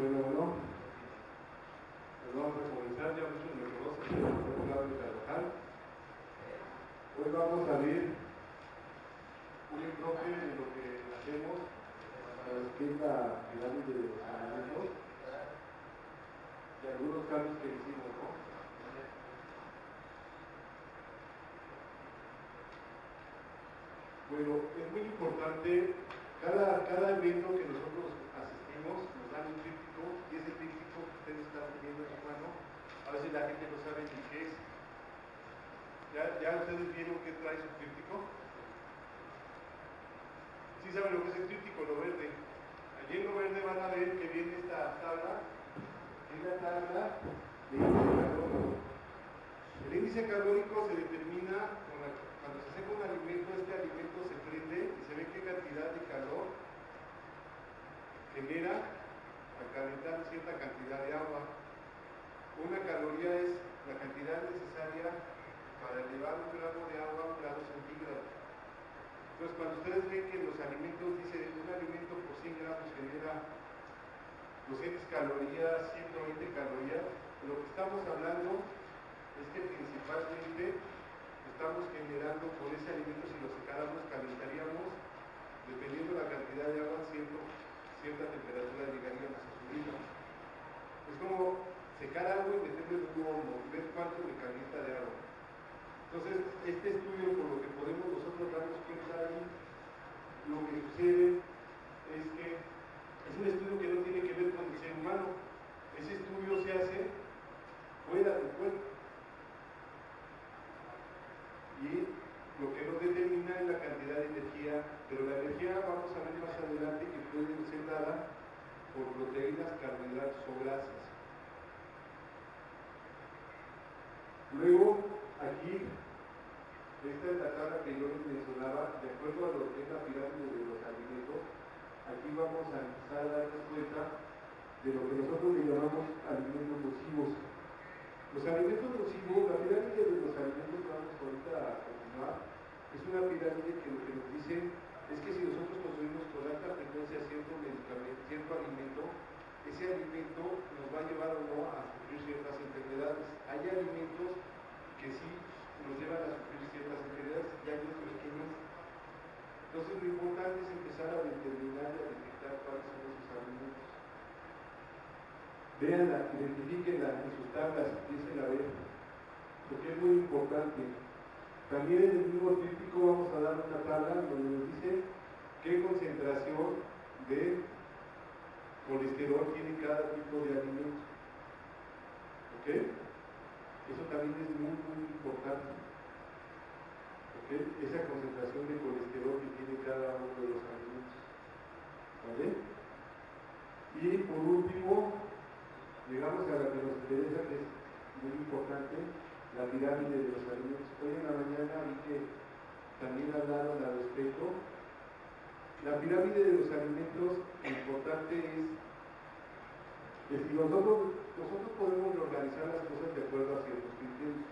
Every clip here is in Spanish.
Bueno, pues vamos a comenzar, ya muchos me conocen, soy Claudio Carvajal. Hoy vamos a ver un enfoque de lo que hacemos para lo que es la pirámide de los alimentos y algunos cambios que hicimos, ¿no? Bueno, es muy importante, cada evento que nosotros asistimos nos dan un tríptico, y ese tríptico que ustedes están teniendo en su mano, a veces la gente no sabe ni qué es. ¿Ya ustedes vieron qué trae su tríptico? Sí saben lo que es el tríptico, lo verde. Allí en lo verde van a ver que viene esta tabla, es la tabla de índice calórico. El índice calórico se determina cuando se seca un alimento, este alimento se prende y se ve qué cantidad de calor genera al calentar cierta cantidad de agua. Una caloría es la cantidad necesaria para elevar un grado de agua a un grado centígrado. Entonces, cuando ustedes ven que los alimentos, dice, un alimento por 100 gramos genera 200 calorías, 120 calorías, lo que estamos hablando es que principalmente estamos generando por ese alimento, si lo secáramos, calentaríamos, dependiendo de la cantidad de agua, cierta temperatura llegaríamos a subir. Es como secar algo y meterlo en un horno, ver cuánto le calienta de agua. Entonces, este estudio, por lo que podemos nosotros darnos cuenta ahí, lo que sucede es que es un estudio que no tiene que ver con el ser humano. Ese estudio se hace fuera del cuerpo. Y lo que nos determina es la cantidad de energía, pero la energía vamos a ver más adelante que puede ser dada por proteínas, carbohidratos o grasas. Luego, aquí, esta es la tabla que yo les mencionaba, de acuerdo a lo que es la pirámide de los alimentos. Aquí vamos a empezar a darnos cuenta de lo que nosotros le llamamos alimentos nocivos. Los alimentos nocivos, la pirámide de los alimentos que vamos ahorita a continuar, es una pirámide que lo que nos dice es que si nosotros consumimos con alta frecuencia cierto medicamento, cierto alimento, ese alimento nos va a llevar o no a sufrir ciertas enfermedades. Hay alimentos que sí nos llevan a sufrir ciertas enfermedades y hay otros que no. Entonces lo importante es empezar a determinar y a detectar cuáles son esos alimentos. Véanla, identifíquenla en sus tablas, empiecen a ver, porque es muy importante. También en el mismo tríptico vamos a dar una tabla donde nos dice qué concentración de colesterol tiene cada tipo de alimento. ¿Ok? Eso también es muy importante. ¿Ok? Esa concentración de colesterol que tiene cada uno de los alimentos. ¿Vale? Y por último, llegamos a la que nos interesa, que es muy importante, la pirámide de los alimentos. Hoy en la mañana vi que también hablaron al respecto. La pirámide de los alimentos, lo importante es que si nosotros podemos organizar las cosas de acuerdo a ciertos criterios.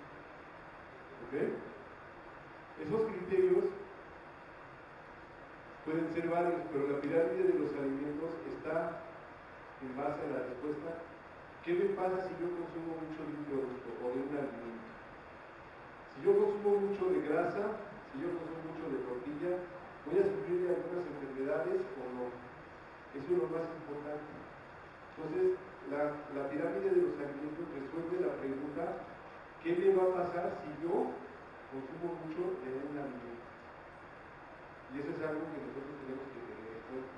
¿Ok? Esos criterios pueden ser varios, pero la pirámide de los alimentos está en base a la respuesta. ¿Qué me pasa si yo consumo mucho de un producto o de un alimento? Si yo consumo mucho de grasa, si yo consumo mucho de tortilla, ¿voy a sufrir de algunas enfermedades o no? Eso es lo más importante. Entonces, la pirámide de los alimentos resuelve la pregunta: ¿qué me va a pasar si yo consumo mucho de un alimento? Y eso es algo que nosotros tenemos que tener en cuenta.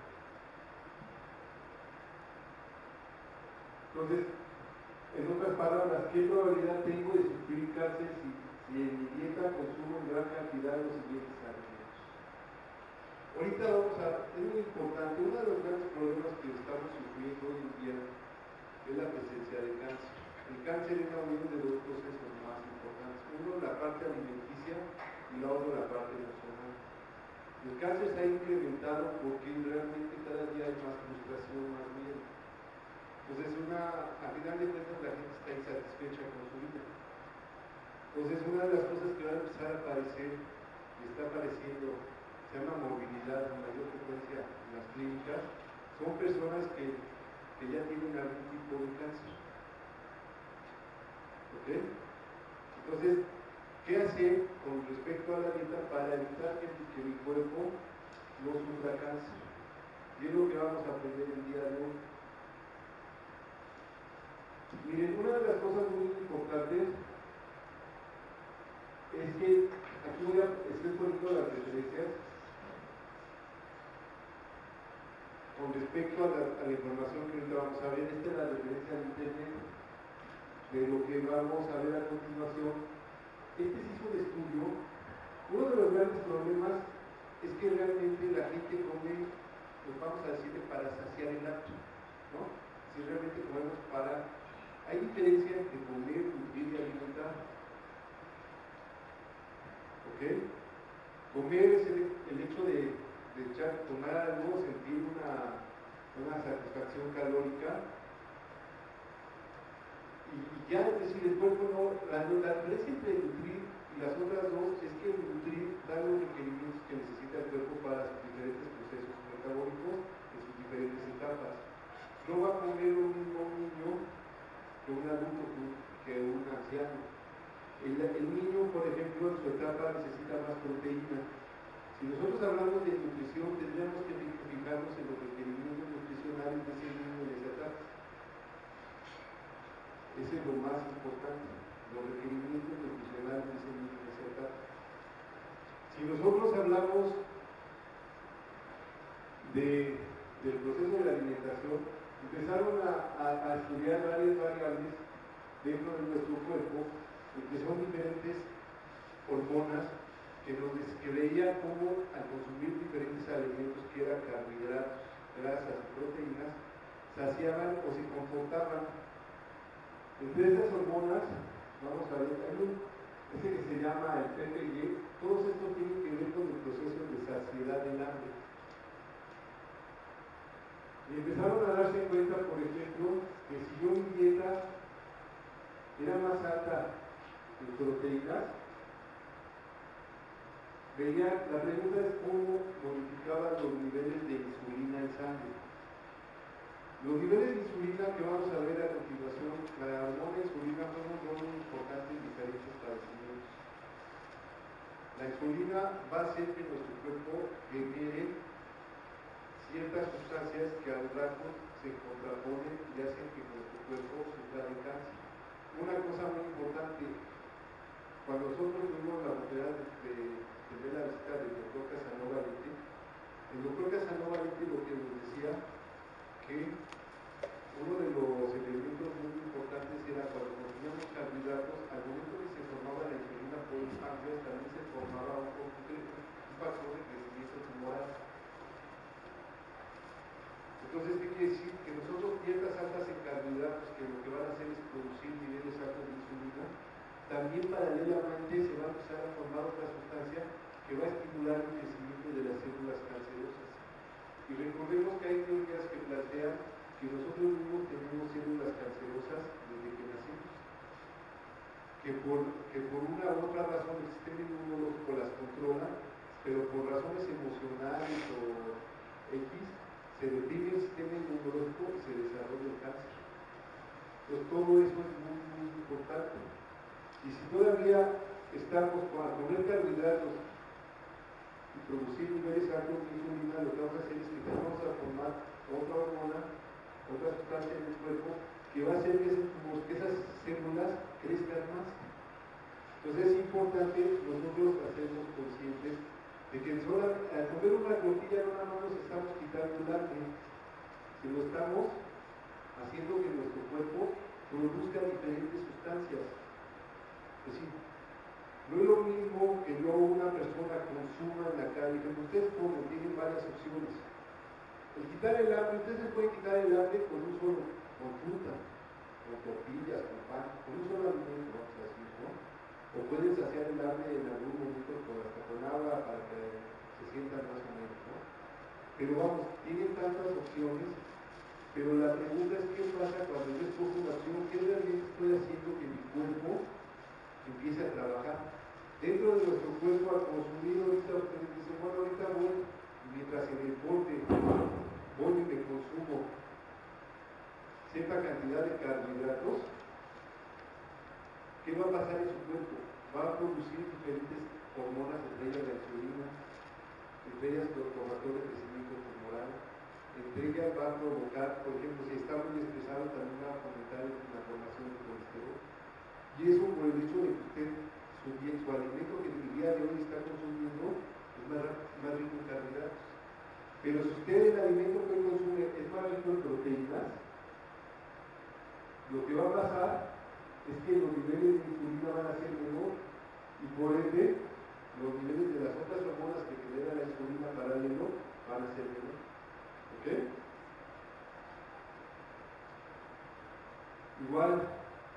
Entonces, en otras palabras, ¿qué probabilidad tengo de sufrir cáncer si en mi dieta consumo en gran cantidad los siguientes alimentos? Ahorita es muy importante, uno de los grandes problemas que estamos sufriendo hoy en día es la presencia de cáncer. El cáncer es la unión de dos procesos más importantes, uno la parte alimenticia y la otra la parte emocional. El cáncer se ha incrementado porque realmente cada día hay más frustración, más miedo. Entonces, al final de cuentas, la gente está insatisfecha con su vida. Entonces, una de las cosas que va a empezar a aparecer, y está apareciendo, se llama morbilidad, mayor frecuencia en las clínicas, son personas que que ya tienen algún tipo de cáncer. ¿Ok? Entonces, ¿qué hacer con respecto a la dieta para evitar que mi cuerpo no sufra cáncer? Y es lo que vamos a aprender el día de hoy. Miren, una de las cosas muy importantes es que aquí estoy poniendo las referencias con respecto a la información que ahorita vamos a ver. Esta es la referencia de internet de lo que vamos a ver a continuación. Este se hizo un estudio. Uno de los grandes problemas es que realmente la gente come, pues vamos a decirle, para saciar el hambre, ¿no? Si realmente comemos para... Hay diferencia entre comer, nutrir y alimentar. ¿Ok? Comer es el hecho de tomar algo, sentir una satisfacción calórica y ya, es decir, el cuerpo no, la diferencia entre nutrir y las otras dos es que el nutrir da los requerimientos que necesita el cuerpo para sus diferentes procesos metabólicos en sus diferentes etapas. No va a comer un mismo niño que un adulto, que un anciano. El niño, por ejemplo, en su etapa necesita más proteína. Si nosotros hablamos de nutrición, tendríamos que fijarnos en los requerimientos nutricionales de ese niño en esa etapa. Ese es lo más importante, los requerimientos nutricionales de ese niño en esa etapa. Si nosotros hablamos del proceso de la alimentación, empezaron a estudiar varias variables dentro de nuestro cuerpo, que son diferentes hormonas que veían cómo al consumir diferentes alimentos, que eran carbohidratos, grasas y proteínas, saciaban o se comportaban. Entre estas hormonas, vamos a ver, hay ese que se llama el PPG. Todos estos tienen que ver con el proceso de saciedad del hambre. Y empezaron a darse cuenta, por ejemplo, que si yo mi dieta era más alta en proteínas, la pregunta es cómo modificaban los niveles de insulina en sangre. Los niveles de insulina que vamos a ver a continuación, la hormona insulina juega un rol muy importante en diferentes padecimientos. La insulina va a hacer que nuestro cuerpo genere ciertas sustancias que al rato se contraponen y hacen que nuestro cuerpo sufra de cáncer. Una cosa muy importante, cuando nosotros tuvimos la oportunidad de tener la visita del doctor Casanova Valente, el doctor Casanova Valente lo que nos decía que uno de los elementos muy importantes era cuando consumíamos carbohidratos, al momento que se formaba la insulina por los páncreas, también se formaba un factor de crecimiento tumoral. Entonces, ¿qué quiere decir? Que nosotros dietas altas en carbohidratos, que lo que van a hacer es producir niveles altos de insulina, también paralelamente se va a empezar a formar otra sustancia que va a estimular el crecimiento de las células cancerosas. Y recordemos que hay teorías que plantean que nosotros mismos tenemos células cancerosas desde que nacimos, que por una u otra razón el sistema inmunológico las controla, pero por razones emocionales o X, se deprime el sistema inmunológico y se desarrolla el cáncer. Entonces todo eso es muy, muy importante. Y si todavía estamos a comer carbohidratos y producir niveles altos de insulina, lo que vamos a hacer es que vamos a formar otra hormona, otra sustancia en el cuerpo, que va a hacer que esas células crezcan más. Entonces es importante nosotros hacernos conscientes de que al comer una tortilla no nada más nos estamos quitando el hambre, sino estamos haciendo que nuestro cuerpo produzca diferentes sustancias. Es decir, no es lo mismo que una persona consuma en la calle, que ustedes comen, tienen varias opciones. El quitar el hambre, ustedes se pueden quitar el hambre con fruta, con tortillas, con pan, con un solo alimento, vamos a decir, ¿no? O pueden saciar el hambre en algún momento hasta con agua para que se sientan más o menos, ¿no? Pero vamos, tienen tantas opciones, pero la pregunta es qué pasa cuando yo escojo una opción, qué realmente estoy haciendo que mi cuerpo empiece a trabajar. Dentro de nuestro cuerpo, al consumir ahorita, ustedes dicen, bueno, ahorita voy, mientras en el deporte, voy y me consumo cierta cantidad de carbohidratos, ¿qué va a pasar en su cuerpo? Va a producir diferentes hormonas, entre ellas la insulina, entre ellas los factores de crecimiento tumoral, entre ellas va a provocar, por ejemplo, si está muy estresado, también va a fomentar la formación de colesterol. Y eso por el hecho de que usted, su alimento que el día de hoy está consumiendo es más rico en carbohidratos. Pero si usted el alimento que hoy consume es más rico en proteínas, lo que va a pasar es que los niveles de insulina van a ser menor y por ende los niveles de las otras hormonas que genera la insulina paralelo van a ser menor. ¿Ok? Igual,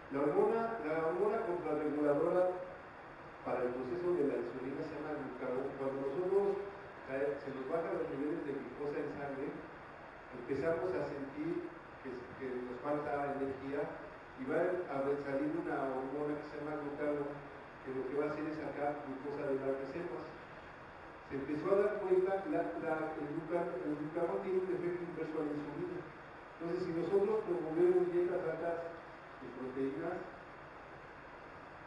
la hormona contrarreguladora para el proceso de la insulina se llama glucagón. Cuando nosotros se nos bajan los niveles de glucosa en sangre, empezamos a sentir que nos falta energía y va a salir una hormona que se llama glucagón, que lo que va a hacer es sacar glucosa de las reservas. Se empezó a dar cuenta que el glucagón tiene un efecto inverso a la insulina. Entonces, si nosotros promovemos dietas altas de proteínas,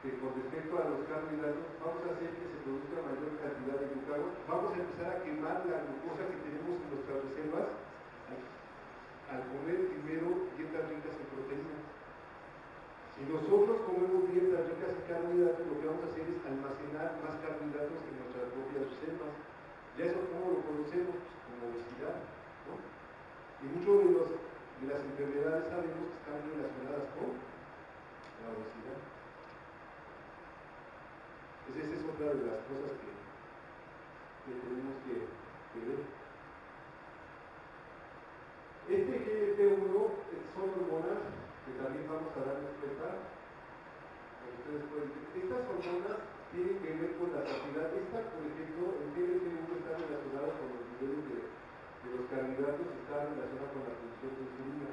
con respecto a los carbohidratos, vamos a hacer que se produzca mayor cantidad de glucagón, vamos a empezar a quemar la glucosa que tenemos en nuestras reservas al comer primero dietas ricas en proteínas. Si nosotros comemos dietas ricas en carbohidratos, lo que vamos a hacer es almacenar más carbohidratos en nuestras propias reservas. Ya eso cómo lo conocemos, pues, como obesidad, ¿no? Y muchas de las enfermedades sabemos que están relacionadas con la obesidad. Pues esa es otra de las cosas que tenemos que ver. Este GLP-1 son hormonas que también vamos a darles cuenta. Estas hormonas tienen que ver con la saciedad. Esta, por ejemplo, el GLP-1 está relacionado con los niveles de los carbohidratos, está relacionado con la producción de insulina.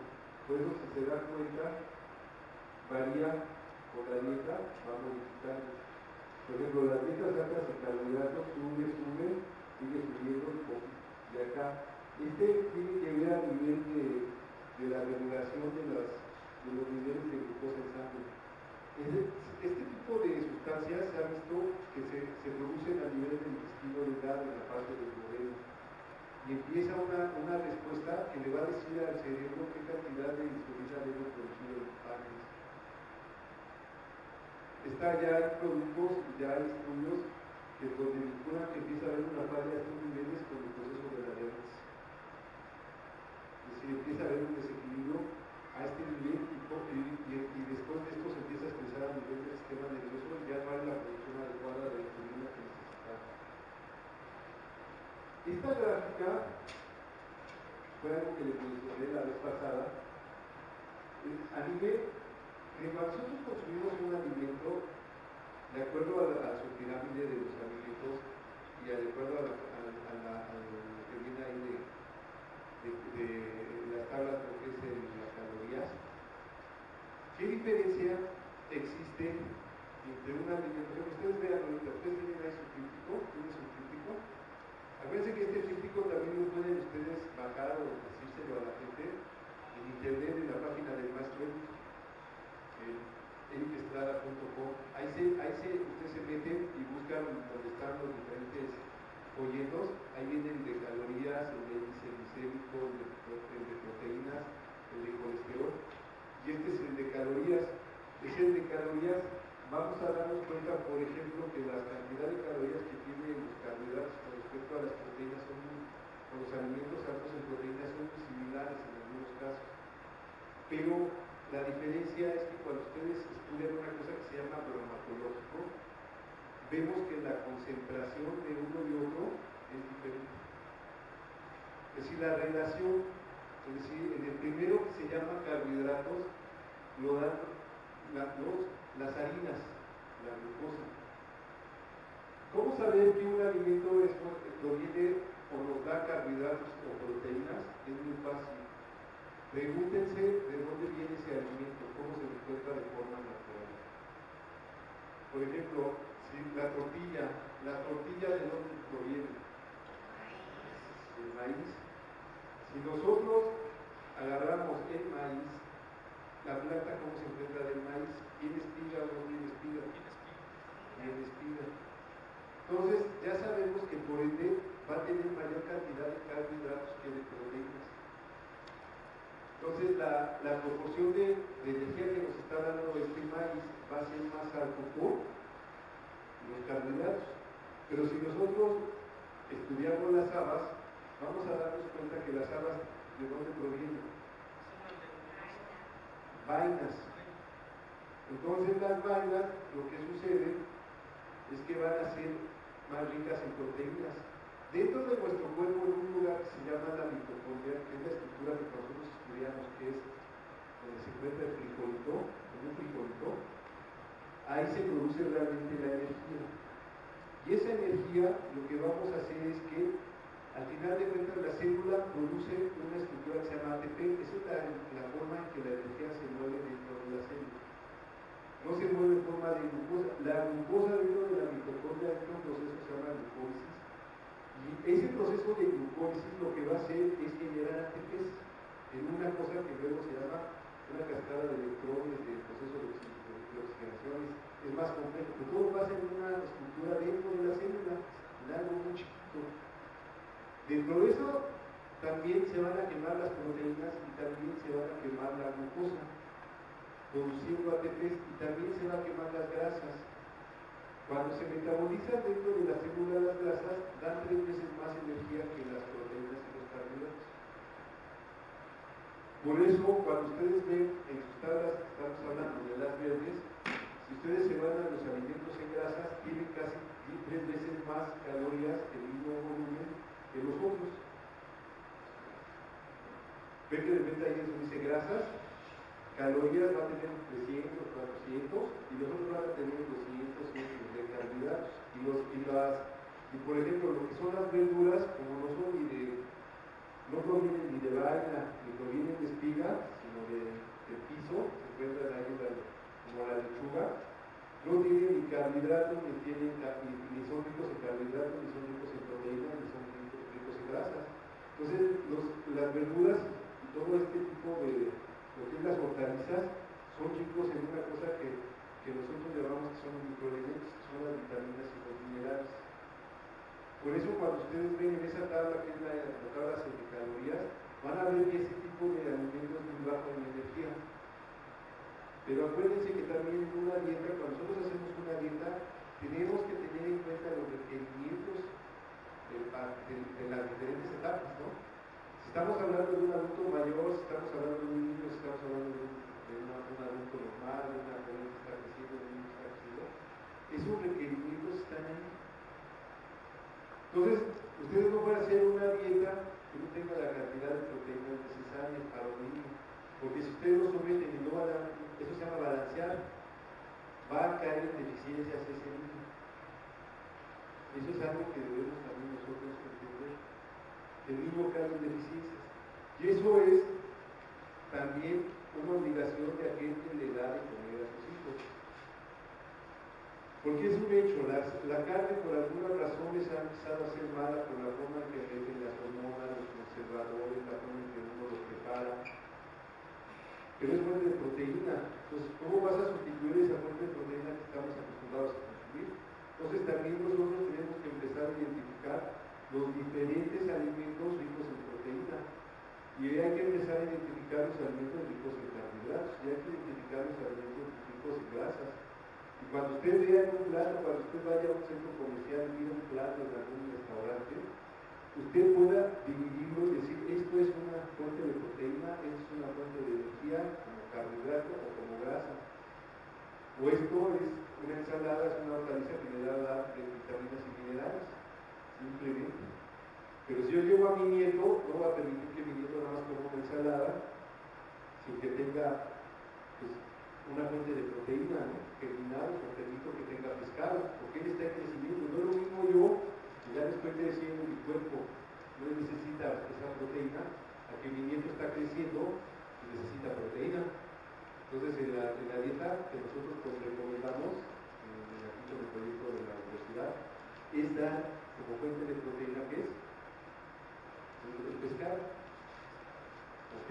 Por eso, si se da cuenta, varía con la dieta, va modificando. Por ejemplo, las dietas altas en carbohidratos sube, sigue subiendo un poco. De acá, este tiene que ver a nivel de la regulación de los niveles de glucosa en sangre. Este tipo de sustancias se ha visto que se producen a nivel del intestino delgado en la parte del duodeno. Y empieza una respuesta que le va a decir al cerebro qué cantidad de insulina debe producir el páncreas. Ya hay productos y ya hay estudios que donde vinculan que empieza a haber una falla de estos niveles con el proceso de la diabetes. Es decir, empieza a haber un desequilibrio a este nivel y después de esto se empieza a expresar a nivel del sistema nervioso y ya no hay la producción adecuada de la insulina que necesitamos. Esta gráfica fue algo que les mencioné la vez pasada. A nivel que cuando nosotros consumimos un alimento, de acuerdo a su pirámide de los alimentos y de acuerdo a lo que viene ahí de las tablas de lo que es las calorías, ¿qué diferencia existe entre un alimento? Ustedes vean, ustedes tienen ahí su tríptico, ¿tienen su tríptico? Acuérdense que este tríptico también lo pueden ustedes bajar o decírselo a la gente en internet, en la página del maestro ericestrada.com. Ahí ustedes se meten y buscan donde están los diferentes folletos. Ahí vienen el de calorías, el de índice glicémico, el de proteínas, el de colesterol. Y este es el de calorías. Es el de calorías. Vamos a darnos cuenta, por ejemplo, que la cantidad de calorías que tienen los carbohidratos con respecto a las proteínas con los alimentos altos en proteínas son muy similares en algunos casos. Pero la diferencia es que cuando ustedes estudian una cosa que se llama bromatológico, vemos que la concentración de uno y otro es diferente. Es decir, la relación, es decir, en el primero que se llama carbohidratos, lo dan las harinas, la glucosa. ¿Cómo saber que un alimento proviene o nos da carbohidratos o proteínas? Es muy fácil. Pregúntense de dónde viene ese alimento, cómo se encuentra de forma natural. Por ejemplo, si la tortilla ¿de dónde proviene? Del maíz. Si nosotros agarramos el maíz la planta cómo se encuentra del maíz, ¿tiene espiga o no tiene espiga? Tiene espiga. Entonces ya sabemos que por ende va a tener mayor cantidad de carbohidratos que de proteínas. Entonces la proporción de energía que nos está dando este maíz va a ser más alto por los carbohidratos. Pero si nosotros estudiamos las habas, vamos a darnos cuenta que las habas, ¿de dónde provienen? Vainas. Entonces las vainas, lo que sucede es que van a ser más ricas en proteínas. Dentro de nuestro cuerpo, en un lugar que se llama la mitocondria, que es la estructura que nosotros estudiamos, que es donde se encuentra el frijolito, en un frijolito, ahí se produce realmente la energía. Y esa energía, lo que vamos a hacer es que, al final de cuentas, la célula produce una estructura que se llama ATP. Esa es la forma en que la energía se mueve dentro de la célula. No se mueve en forma de glucosa. La glucosa dentro de la mitocondria es un proceso que se llama glucólisis. Y ese proceso de glucólisis lo que va a hacer es generar ATPs en una cosa que luego se llama una cascada de electrones, de proceso de oxigenación. Es más complejo, pero todo pasa en una estructura dentro de la célula, en algo muy chiquito. Dentro de eso también se van a quemar las proteínas y también se van a quemar la glucosa, produciendo ATPs, y también se van a quemar las grasas. Cuando se metabolizan dentro de la célula las grasas, dan 3 veces más energía que las proteínas y los carbohidratos. Por eso, cuando ustedes ven en sus tablas, estamos hablando de las verdes, si ustedes se van a los alimentos en grasas, tienen casi 3 veces más calorías que el mismo volumen que los otros. Ven que de repente ahí eso dice grasas, calorías va a tener 300, 400, y los otros van a tener 200, 100 de carbohidratos. Y por ejemplo, lo que son las verduras, como no son no provienen ni de vaina, ni provienen de espiga, sino del piso, se encuentran ahí como la lechuga, no tienen ni carbohidratos, ni son ricos en carbohidratos, ni son ricos en proteínas, ni son ricos en grasas. Entonces, las verduras y todo este tipo de lo que es las hortalizas son ricos en una cosa que nosotros llamamos que son microelementos, que son las vitaminas y los minerales. Por eso cuando ustedes ven en esa tabla, que es la tabla de calorías, van a ver que ese tipo de alimentos es muy bajo en energía. Pero acuérdense que también en una dieta, cuando nosotros hacemos una dieta, tenemos que tener en cuenta los requerimientos de las diferentes etapas, ¿no? Si estamos hablando de un adulto mayor, si estamos hablando de un niño, si estamos hablando de un adulto normal, de una joven que está creciendo, de un niño que está creciendo, esos requerimientos están ahí. Entonces, ustedes no pueden hacer una dieta que no tenga la cantidad de proteínas necesarias para un niño, porque si ustedes lo someten y no van a, eso se llama balancear, va a caer en deficiencias ese niño. Eso es algo que debemos también nosotros entender. El niño cae en deficiencias. Y eso es también una obligación de aquel que le da de comer a sus hijos. Porque es un hecho, la carne por alguna razón les ha empezado a ser mala por la forma en que meten las hormonas, los conservadores, la forma en que uno los prepara. Pero es fuente de proteína. Entonces, ¿cómo vas a sustituir esa fuente de proteína que estamos acostumbrados a consumir? Entonces, también nosotros tenemos que empezar a identificar los diferentes alimentos ricos en proteína. Y hay que empezar a identificar los alimentos ricos en carbohidratos, y hay que identificar los alimentos ricos en grasas. Y cuando usted vea en un plato, cuando usted vaya a un centro comercial y mire un plato en algún restaurante, usted pueda dividirlo y decir, esto es una fuente de proteína, esto es una fuente de energía, como carbohidrato o como grasa. O esto es una ensalada, es una hortaliza que me da de vitaminas y minerales, simplemente. Pero si yo llevo a mi nieto, no voy a permitir que mi nieto nada más coma una ensalada sin que tenga pues, una fuente de proteína, ¿no? Germinal, o permito que tenga pescado, porque él está en crecimiento. No es lo mismo yo, que ya estoy creciendo, mi cuerpo no necesita esa proteína, a que mi nieto está creciendo y necesita proteína. Entonces, en la dieta que nosotros pues, recomendamos, aquí con el proyecto de la universidad, es dar como fuente de proteína, ¿qué es? El pescado. ¿Ok?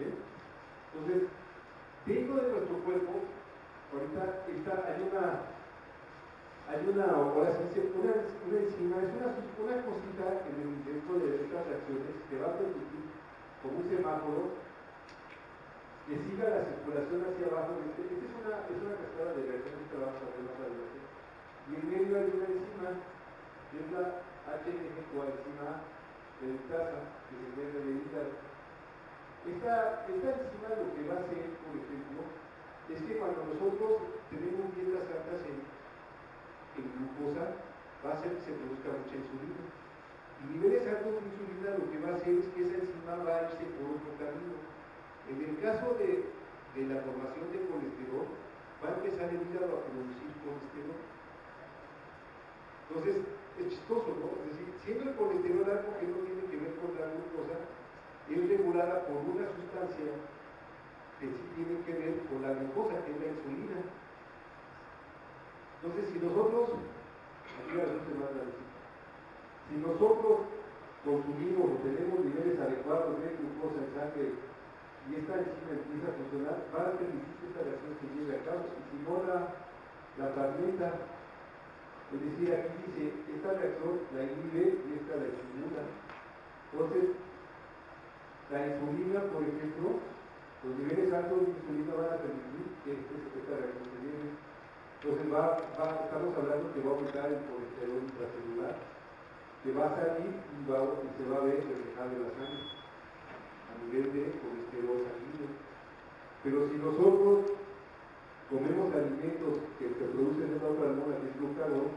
Entonces, Dentro de nuestro cuerpo, ahorita ahora sí, una enzima, es una cosita dentro de estas reacciones que va a permitir, como un semáforo, que siga la circulación hacia abajo. Esta es una cascada de reacciones que vamos a ver más adelante. Y en medio hay una enzima, que es la HNG coenzima reductasa, que se debe de editar. Esta enzima lo que va a hacer, por ejemplo, es que cuando nosotros tenemos dietas altas en glucosa, va a hacer que se produzca mucha insulina. Y niveles altos de insulina lo que va a hacer es que esa enzima va a irse por otro camino. En el caso de la formación de colesterol, va a empezar el hígado a producir colesterol. Entonces, es chistoso, ¿no? Es decir, siendo el colesterol algo que no tiene que ver con la glucosa, es regulada por una sustancia que sí tiene que ver con la glucosa, que es la insulina. Entonces, si nosotros, aquí la gente más grandecita, si nosotros consumimos o tenemos niveles adecuados de glucosa en sangre y esta enzima empieza a funcionar, va a permitir que esta reacción se lleve a cabo, y si no la fragmenta. Es decir, aquí dice, esta reacción la inhibe y esta la estimula. Entonces, la insulina, por ejemplo, los niveles altos de insulina van a permitir que esta reacción se lleve. Entonces estamos hablando que va a aumentar el colesterol intracelular, que va a salir y se va a ver reflejado en la sangre a nivel de colesterol sanguíneo. Pero si nosotros comemos alimentos que se producen en otra hormona que es glucagón,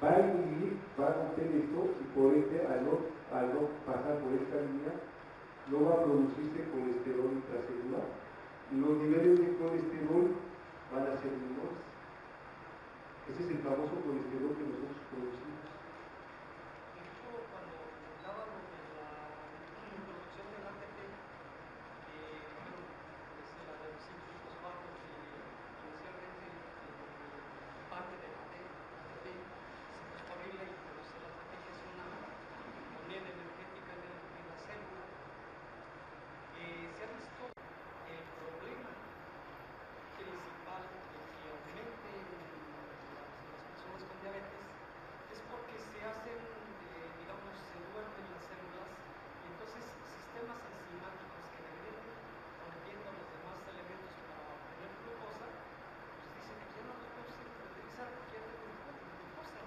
va a inhibir, va a romper esto y por ende al no pasar por esta línea no va a producirse colesterol intracelular y los niveles de colesterol van a ser menores. Ese es el famoso colesterol que nosotros producimos. De hecho, cuando comentaba lo de la producción del ATP, la reducción de fosfatos, inicialmente parte del ATP se fosforila y produce el ATP, que es una moneda energética en la célula. Se ha visto el problema principal de que aumente las personas con diabetes es porque se hacen, digamos, se duermen las células y entonces sistemas enzimáticos que deberían contiendo los demás elementos para obtener glucosa, pues dicen que ya no los pueden sintetizar porque ya tienen glucosa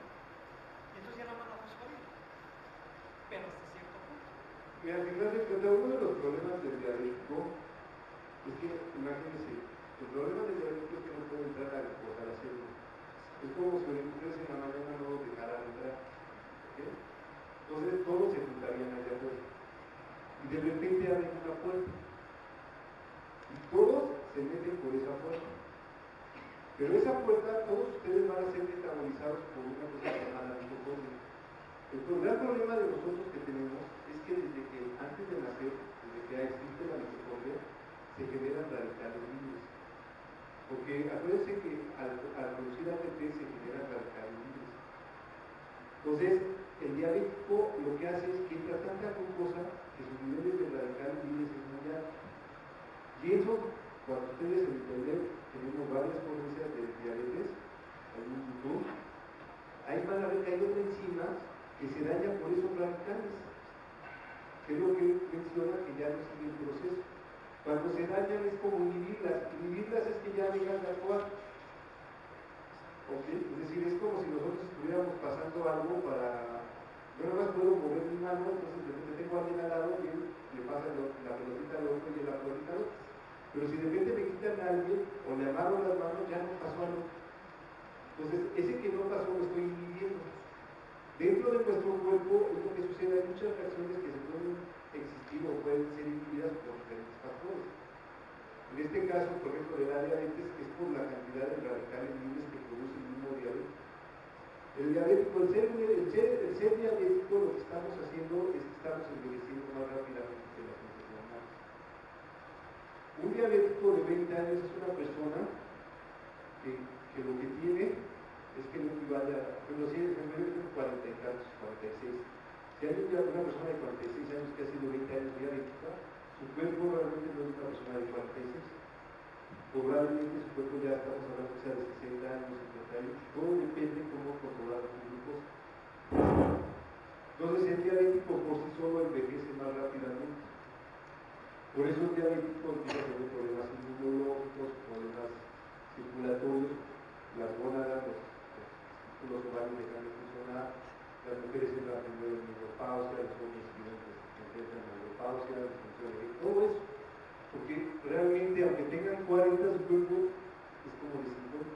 y entonces ya no van a fosforila, pero hasta cierto punto. Y al final de cuentas, uno de los problemas del diabético es que, imagínense, el problema del diabético es que no puede entrar la glucosa a la célula. Es como si ustedes en la mañana no los dejaran entrar. ¿Okay? Entonces todos se juntarían allá afuera. Y de repente abren una puerta. Y todos se meten por esa puerta. Pero esa puerta, todos ustedes van a ser metabolizados por una cosa llamada mitocondria. El gran problema de nosotros que tenemos es que desde que antes de nacer, desde que existe la mitocondria, se generan radicales libres. Porque acuérdense que al producir ATP se generan radicales libres. Entonces, el diabético lo que hace es que entra tanta glucosa que sus niveles de radicales libres es muy alto. Y eso, cuando ustedes en internet tenemos varias ponencias de diabetes, en YouTube, ahí van a ver que hay otra enzima que se daña por esos radicales, que es lo que menciona que ya no sigue el proceso. Cuando se dañan es como inhibirlas es que ya dejan de actuar. ¿Okay? Es decir, es como si nosotros estuviéramos pasando algo para... Yo nada más puedo mover mi mano, entonces de repente tengo a alguien al lado y le pasa la pelotita al otro y la pelotita al otro. Pero si de repente me quitan a alguien o le amarro las manos, ya no pasó algo. Entonces, ese que no pasó lo estoy inhibiendo. Dentro de nuestro cuerpo es lo que sucede, hay muchas reacciones que se pueden existir o pueden ser inhibidas por diferentes factores. En este caso, por ejemplo, de la diabetes es por la cantidad de radicales libres que produce el mismo diabético. El diabético, el ser diabético, lo que estamos haciendo es que estamos envejeciendo más rápidamente que la gente normal. Un diabético de 20 años es una persona que lo que tiene es que no equivale a, pero si es en medio de 40 y tantos, 46. Si hay una persona de 46 años que ha sido 20 años diabética, su cuerpo realmente no es una persona de 46. probablemente su cuerpo ya estamos hablando que sea de 60 años, 70 años, todo depende de cómo controlar su glucosa. Entonces el diabético por sí solo envejece más rápidamente. Por eso el diabético empieza a tener problemas inmunológicos, problemas circulatorios, las gónadas, los ovarios dejan de funcionar, las mujeres entran primero en menopausia, los hombres entran en menopausia, disfunción eréctil, todo eso. Porque realmente, aunque tengan 40, su cuerpo es como de 50.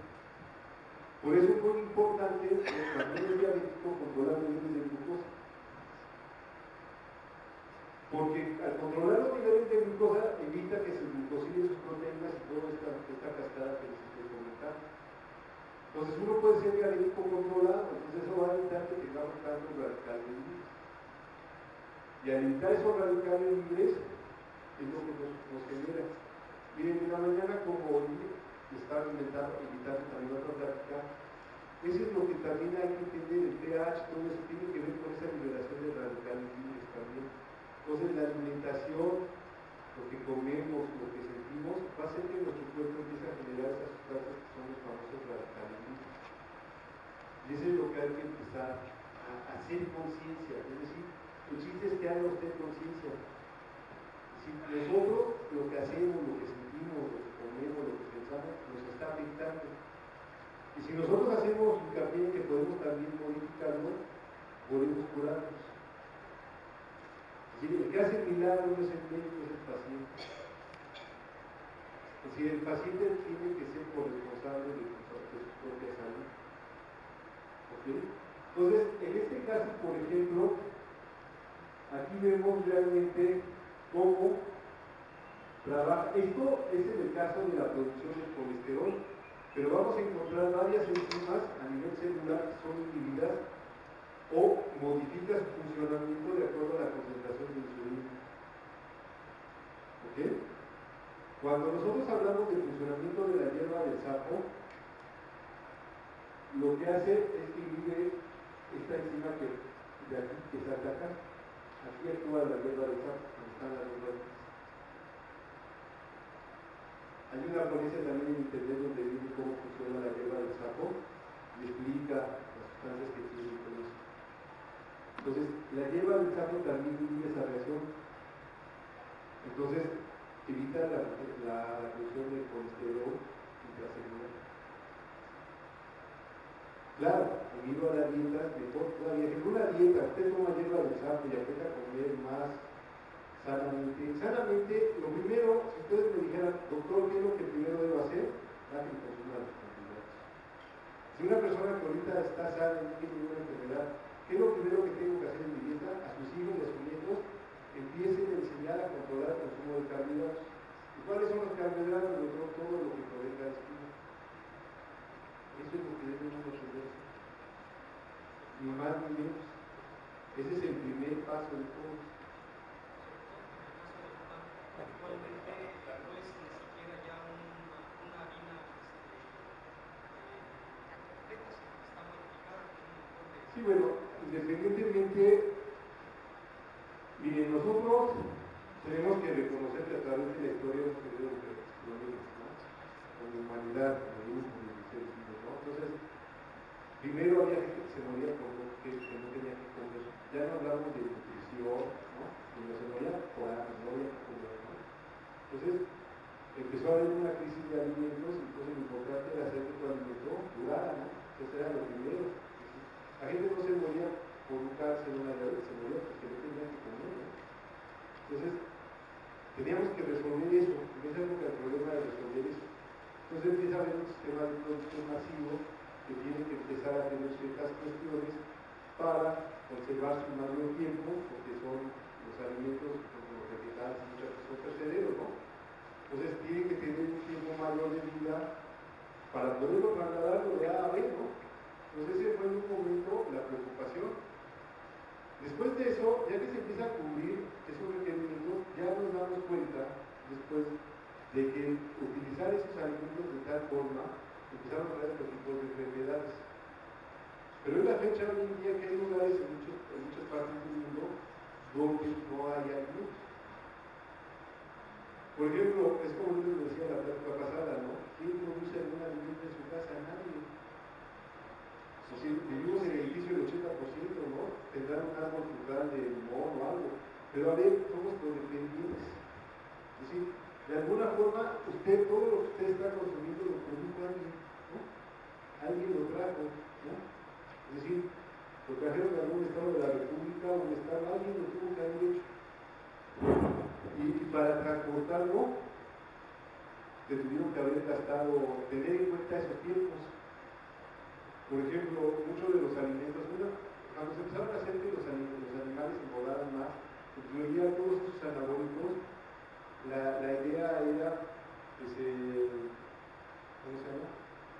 Por eso es muy importante, también el diabético, controlar los niveles de glucosa. Porque al controlar los niveles de glucosa, evita que se glucosilen sus proteínas y toda esta cascada que les estoy comentando. Entonces uno puede ser diabético controlado, entonces eso va a evitar que tengamos tantos radicales libres. Y al evitar esos radicales libres, es lo que nos genera. Miren, en la mañana como hoy estaba invitando también a otra plática, eso es lo que también hay que entender, el pH, todo eso tiene que ver con esa liberación de radicales libres también. Entonces la alimentación, lo que comemos, lo que sentimos, va a hacer que nuestro cuerpo empiece a generar esas sustancias que son los famosos radicales libres. Y eso es lo que hay que empezar a hacer conciencia, es decir, el chiste es que haga usted conciencia. Si nosotros lo que hacemos, lo que sentimos, lo que comemos, lo que pensamos, nos está afectando. Y si nosotros hacemos hincapié en que podemos también modificarlo, podemos curarnos. Es decir, el que hace el milagro no es el médico, es el paciente. Es decir, el paciente tiene que ser corresponsable de su propia salud. ¿Okay? Entonces, en este caso, por ejemplo, aquí vemos realmente cómo trabaja. Esto es en el caso de la producción de colesterol, pero vamos a encontrar varias enzimas a nivel celular que son inhibidas o modifican su funcionamiento de acuerdo a la concentración de insulina. ¿Ok? Cuando nosotros hablamos del funcionamiento de la hierba del sapo, lo que hace es que inhibe esta enzima que de aquí que se ataca. Aquí actúa la hierba del sapo, donde están las dos raíces. Hay una ponencia también en internet donde dice cómo funciona la hierba del sapo y explica las sustancias que tiene con eso. Entonces, la hierba del sapo también inhibe esa reacción. Entonces, evita la producción de colesterol intracelular. Claro, unido a la dieta, mejor todavía. En una dieta, usted toma hierba del sapo y aprende a comer más sanamente. Sanamente, lo primero, si ustedes me dijeran, doctor, ¿qué es lo que primero debo hacer? Baje el consumo de las cantidades. Si una persona que ahorita está sana y no tiene ninguna enfermedad, ¿qué es lo primero que tengo que hacer en mi dieta? A sus hijos y a sus nietos, empiecen a enseñar a controlar el consumo de carbohidratos. ¿Y cuáles son los carbohidratos? Todo lo que provenga de espina. Eso es lo que debemos entender. Ni más ni menos. Ese es el primer paso de todo. Actualmente no es ni siquiera ya una harina completa, sino que está modificada con un montón de... Sí, bueno, independientemente, miren, nosotros tenemos que reconocer que a través de la historia hemos tenido excepciones, ¿no? Como humanidad, como grupo de seres vivos, ¿no? Entonces, primero había gente que se moría por lo que no tenía que comer. Ya no hablamos de nutrición, ¿no? Sino se moría por hambre, no había que comer, ¿no? Entonces, empezó a haber una crisis de alimentos, entonces lo importante era hacer que tu alimento durara, ¿no? Eso era lo primero. La gente no se moría por un cáncer, una diabetes, se moría porque no tenía que comer, ¿no? Entonces, teníamos que resolver eso. En esa época el problema era resolver eso. Entonces empieza a haber un sistema de producción masivo que tiene que empezar a tener ciertas cuestiones para conservar su mayor tiempo, porque son los alimentos, como los vegetales, muchas veces son terceros, ¿no? Entonces tiene que tener un tiempo mayor de vida para poderlo trasladarlo de A a B, ¿no? Entonces ese fue en un momento la preocupación. Después de eso, ya que se empieza a cubrir esos requerimientos, ya nos damos cuenta, después, de que utilizar esos alimentos de tal forma, empezaron a traer otro tipo de enfermedades. Pero en la fecha, hoy en día, que hay lugares en muchas partes del mundo donde no hay alimentos. Por ejemplo, es como yo les decía la plática pasada, ¿no? ¿Quién produce algún alimento en su casa? Nadie. O sea, vivimos en el edificio del 80%, ¿no? Tendrán un árbol frutal de limón o algo. Pero a ver, somos codependientes. Es decir, de alguna forma, usted, todo lo que usted está consumiendo lo produjo alguien, ¿no? Alguien lo trajo, ¿no? Es decir, lo trajeron de algún estado de la República, donde estaba, alguien lo tuvo que haber hecho. Y para transportarlo, se tuvieron que haber gastado, tener en cuenta esos tiempos. Por ejemplo, muchos de los alimentos, bueno, cuando se empezaron a hacer que los animales engordaran más, en teoría todos estos anabólicos, la idea era que ¿cómo se llama?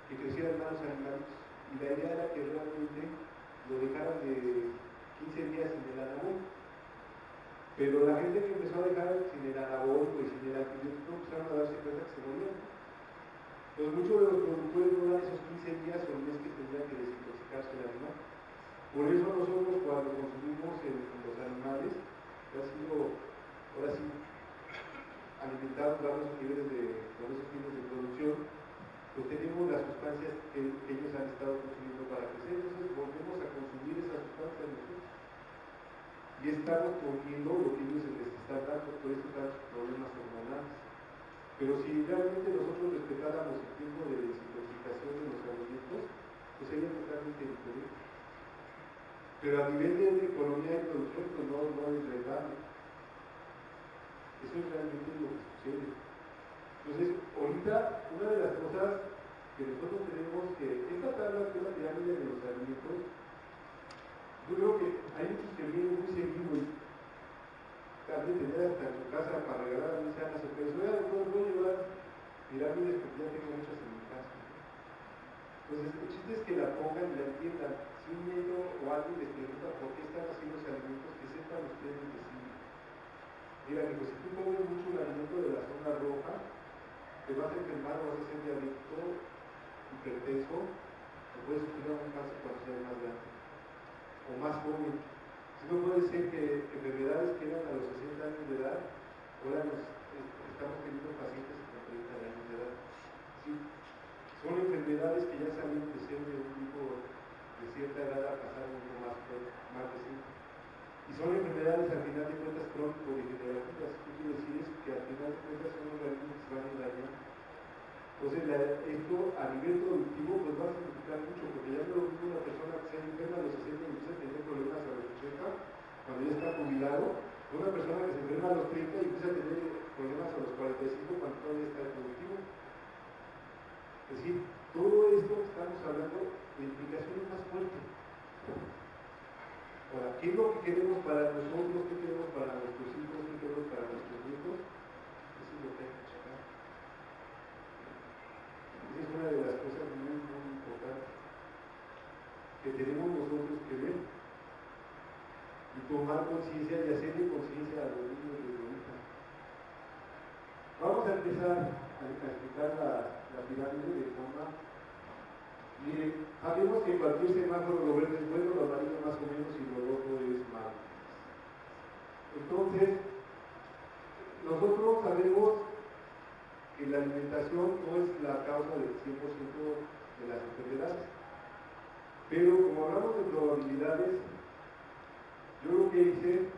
Que crecieran más los animales. Y la idea era que realmente lo dejaran de 15 días sin el anabólico. Pero la gente que empezó a dejar sin el anabólico y sin el antibiótico empezaron a darse cuenta que se morían. Pues muchos de los productores no dan esos 15 días o el mes que tendrían que desintoxicarse el animal. Por eso nosotros cuando consumimos los animales, que ha sido, ahora sí, alimentados bajo esos niveles con esos fines de producción, pues tenemos las sustancias que ellos han estado consumiendo para crecer, entonces volvemos a consumir esas sustancias nosotros. Y estamos poniendo lo que ellos les están dando, por eso tantos problemas hormonales. Pero si realmente nosotros respetáramos el tiempo de desintoxicación de los alimentos, pues sería totalmente diferente. Pero a nivel de economía y producción, pues no es rentable. Eso es realmente lo que sucede. Entonces, ahorita, una de las cosas que nosotros tenemos que, esta tabla que es la pirámide de los alimentos, yo creo que hay muchos que vienen muy seguido y también tener hasta en su casa para regalar a mis años, pero no voy a llevar pirámides porque ya tengo muchas en mi casa. Entonces, el chiste es que la pongan y la entiendan. Si un niño o alguien les pregunta por qué están haciendo los alimentos, que sepan ustedes decir. Mira, pues si tú comes mucho el alimento de la zona roja, te vas a enfermar, vas a ser diabético, hipertenso, o puedes sufrir un cáncer cuando seas más grande o más joven. Si no puede ser que enfermedades que eran a los 60 años de edad, ahora estamos teniendo pacientes con 30 años de edad. ¿Sí? Son enfermedades que ya salen de ser de un tipo de cierta edad a pasar a uno más reciente. Y son enfermedades al final de cuentas crónico-degenerativas. ¿Qué quiero decir? Es que al final de cuentas son organismos que se van a ir dañando. Entonces, esto a nivel productivo pues va a significar mucho, porque ya no es lo mismo una persona que se enferma a los 60 y empieza a tener problemas a los 80, cuando ya está jubilado, una persona que se enferma a los 30 y empieza a tener problemas a los 45 cuando todavía está productivo. Es decir, todo esto que estamos hablando de implicaciones más fuertes. Ahora, ¿qué es lo que queremos para nosotros? ¿Qué queremos para nuestros hijos? ¿Qué queremos para nuestros nietos? Eso es lo que hay que checar. Esa es una de las cosas muy importantes que tenemos nosotros que ver y tomar conciencia y hacerle conciencia a los niños de ahorita. Vamos a empezar a explicar la pirámide de forma. Miren, sabemos que cualquier semáforo lo verde es bueno, lo amarillo más o menos y lo rojo es malo. Entonces, nosotros sabemos que la alimentación no es la causa del 100% de las enfermedades. Pero como hablamos de probabilidades, yo lo que hice,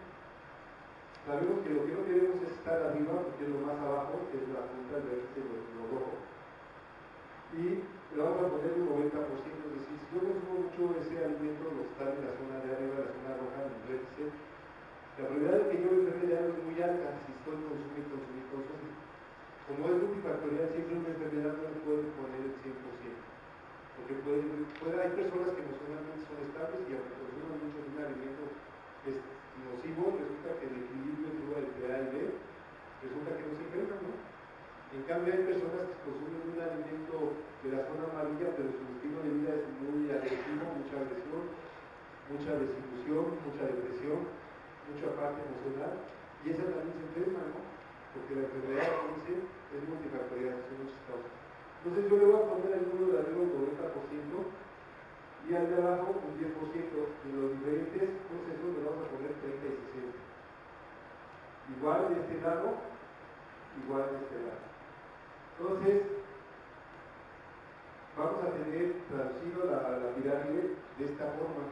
sabemos que lo que no queremos es estar arriba, porque es lo más abajo, que es la punta del verde, lo rojo. Y le vamos a poner un 90%, es decir, si yo consumo mucho ese alimento, lo está en la zona de arriba, la zona roja, en el vértice, la probabilidad de que yo me enferme de algo es muy alta si estoy consumiendo. Como es multifactorial, siempre una enfermedad no le puede poner el 100%. Porque hay personas que emocionalmente son estables y aunque consuman mucho de un alimento es nocivo, resulta que el equilibrio entre A y B, resulta que no se enferman, ¿no? En cambio hay personas que consumen un alimento de la zona amarilla, pero su estilo de vida es muy agresivo, mucha agresión, mucha desilusión, mucha depresión, mucha parte emocional, y esa también se enferma, ¿no? Porque la enfermedad, como dice, es multifactorial, son muchas causas. Entonces yo le voy a poner el número de arriba un 90% y al de abajo un 10%. En los diferentes procesos le vamos a poner 30 y 60. Igual de este lado, y igual de este lado. Entonces, vamos a tener traducido la pirámide de esta forma.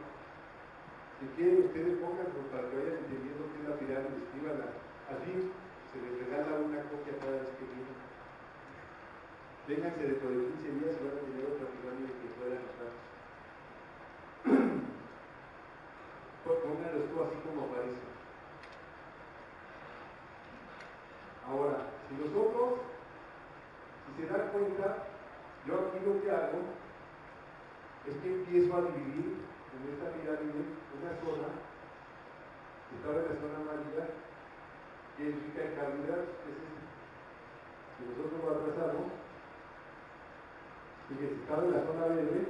Si quieren, ustedes pónganlo para que vayan entendiendo qué es la pirámide, escríbanla. Así se les regala una copia cada vez que vienen. Vénganse dentro de 15 días y van a tener otra pirámide que puedan usar. Pónganlo esto así como aparece. Ahora, si nosotros, si se dan cuenta, yo aquí lo que hago es que empiezo a dividir en esta pirámide una zona que estaba en la zona amarilla, que es rica en carbohidratos, que es este. Si nosotros lo atrasamos, fíjense, estaba en la zona verde,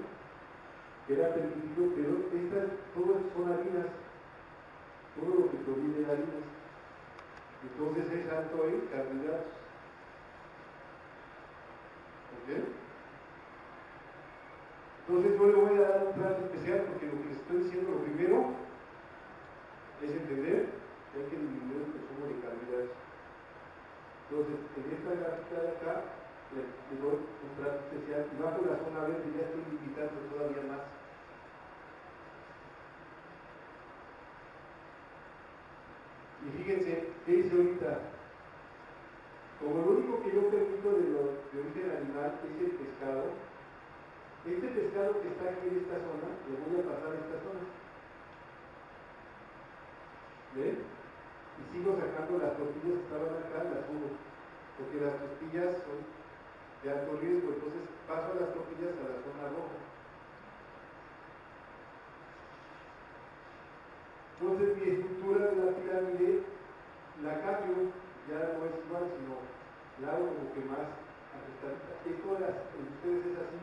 que era permitido, pero estas todas son harinas, todo lo que proviene de harinas. Entonces es alto en carbohidratos. ¿Ok? Entonces yo le voy a dar un trato especial porque lo que les estoy diciendo, lo primero es entender que hay que disminuir el consumo de carbohidratos. Entonces, en esta gráfica de acá, le doy un trato especial y bajo la zona verde ya estoy limitando todavía más. Y fíjense, ¿qué hice ahorita? Como lo único que yo permito de origen animal es el pescado, este pescado que está aquí en esta zona, lo voy a pasar a esta zona. ¿Ven? Y sigo sacando las tortillas que estaban acá, las subo, porque las tortillas son de alto riesgo, entonces paso las tortillas a la zona roja. Entonces mi estructura de la pirámide la cambio, ya no es igual, sino la hago como que más ajustadita. Esto de ustedes es así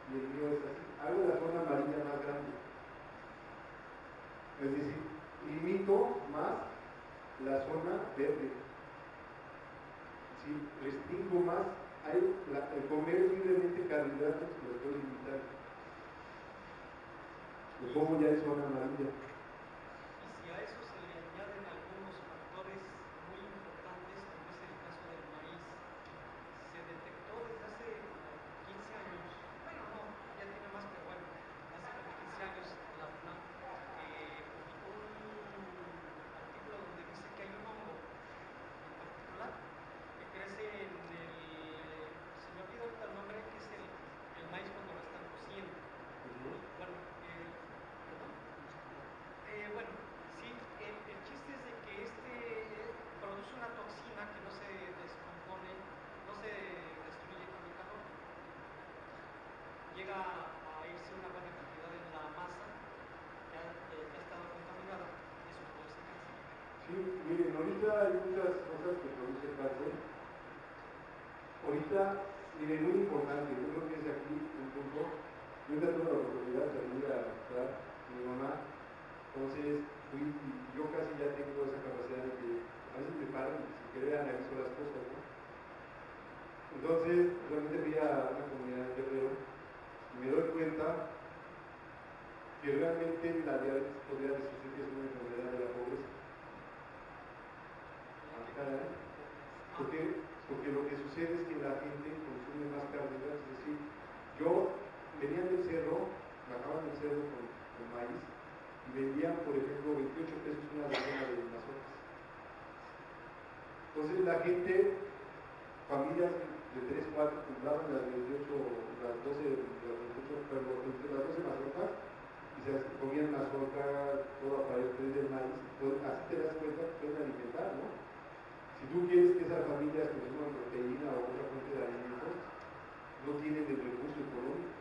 y el mío es así. Hago la zona amarilla más grande. Es decir, limito más la zona verde. Si restringo más, el comer libremente carbohidratos lo estoy limitando. Lo pongo ya en zona amarilla. Y si a eso se le añaden algunos factores muy importantes, como es el caso del maíz, se detectó desde hace 15 años, bueno, no, ya tiene más, pero bueno, hace como 15 años la UNAM publicó un artículo donde dice que hay un hongo en particular que crece en el, se me olvida ahorita el nombre, que es el maíz cuando lo están cociendo. Bueno, ¿perdón? Bueno, sí, el chiste es de que este produce una toxina que no se descompone, no se destruye con el calor. Llega a irse una buena cantidad en la masa, ya ha estado contaminada, y eso produce cáncer. Sí, miren, ahorita hay muchas cosas que producen cáncer. Ahorita, miren, muy importante, yo creo que es aquí un punto. Yo ya tuve la oportunidad de salir a estar mi mamá, entonces yo casi ya tengo esa capacidad de que a veces me paro y sin querer analizo las cosas, ¿no? Entonces, realmente fui a una comunidad de Guerrero y me doy cuenta que realmente la diabetes podría decirse que es una enfermedad de la pobreza. Porque lo que sucede es que la gente consume más carbohidratos, es decir, yo venía del cerro, bajaban del cerro con maíz y vendían, por ejemplo, 28 pesos una docena de mazotas. Entonces la gente, familias de 3, 4, compraban las 28, las 12, las 28, perdón, las 12 mazotas y se comían mazorca, toda para el precio del maíz. Entonces, así te das cuenta que pueden alimentar, ¿no? Si tú quieres que esas familias consuman proteína o otra fuente de alimentos, no tienen el recurso económico.